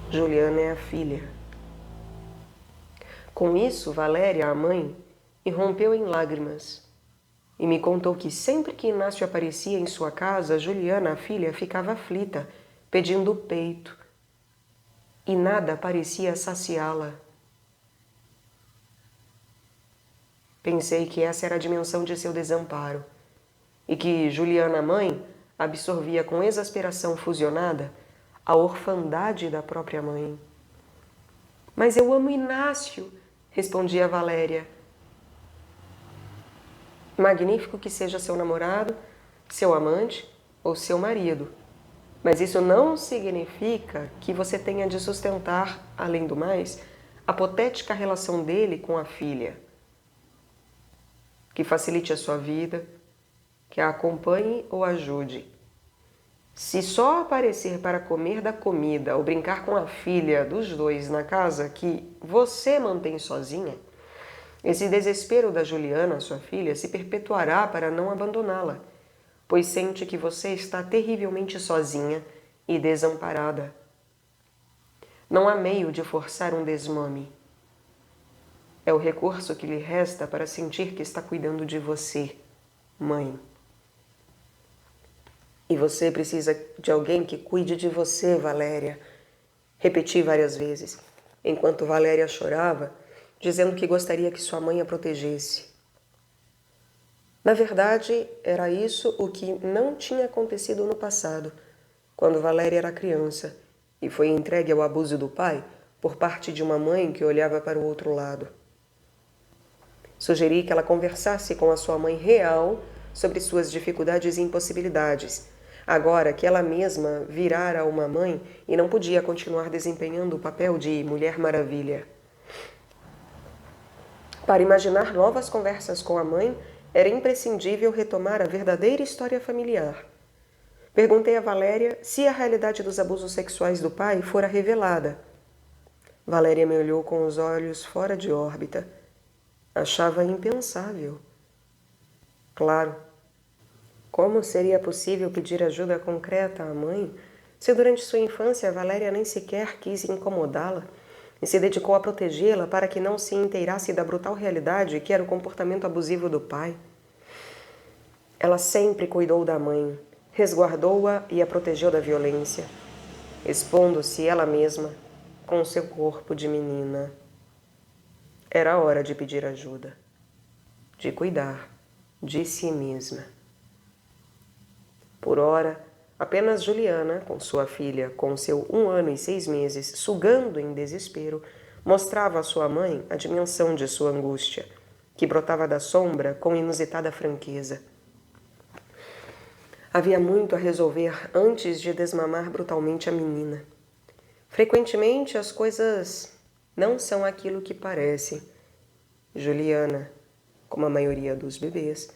Juliana é a filha. Com isso, Valéria, a mãe, irrompeu em lágrimas e me contou que sempre que Inácio aparecia em sua casa, Juliana, a filha, ficava aflita, pedindo o peito, e nada parecia saciá-la. Pensei que essa era a dimensão de seu desamparo e que Juliana, mãe, absorvia com exasperação fusionada a orfandade da própria mãe. Mas eu amo Inácio, respondia Valéria. Magnífico que seja seu namorado, seu amante ou seu marido, mas isso não significa que você tenha de sustentar, além do mais, a hipotética relação dele com a filha. Que facilite a sua vida, que a acompanhe ou ajude. Se só aparecer para comer da comida ou brincar com a filha dos dois na casa que você mantém sozinha, esse desespero da Juliana, sua filha, se perpetuará para não abandoná-la, pois sente que você está terrivelmente sozinha e desamparada. Não há meio de forçar um desmame. É o recurso que lhe resta para sentir que está cuidando de você, mãe. E você precisa de alguém que cuide de você, Valéria. Repeti várias vezes, enquanto Valéria chorava, dizendo que gostaria que sua mãe a protegesse. Na verdade, era isso o que não tinha acontecido no passado, quando Valéria era criança e foi entregue ao abuso do pai por parte de uma mãe que olhava para o outro lado. Sugeri que ela conversasse com a sua mãe real sobre suas dificuldades e impossibilidades, agora que ela mesma virara uma mãe e não podia continuar desempenhando o papel de Mulher Maravilha. Para imaginar novas conversas com a mãe, era imprescindível retomar a verdadeira história familiar. Perguntei a Valéria se a realidade dos abusos sexuais do pai fora revelada. Valéria me olhou com os olhos fora de órbita. Achava impensável. Claro. Como seria possível pedir ajuda concreta à mãe se durante sua infância Valéria nem sequer quis incomodá-la e se dedicou a protegê-la para que não se inteirasse da brutal realidade que era o comportamento abusivo do pai? Ela sempre cuidou da mãe, resguardou-a e a protegeu da violência, expondo-se ela mesma com seu corpo de menina. Era hora de pedir ajuda, de cuidar de si mesma. Por ora, apenas Juliana, com sua filha, com seu 1 ano e 6 meses, sugando em desespero, mostrava à sua mãe a dimensão de sua angústia, que brotava da sombra com inusitada franqueza. Havia muito a resolver antes de desmamar brutalmente a menina. Frequentemente as coisas não são aquilo que parecem. Juliana, como a maioria dos bebês,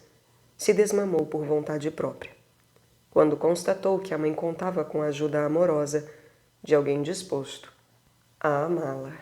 se desmamou por vontade própria, quando constatou que a mãe contava com a ajuda amorosa de alguém disposto a amá-la.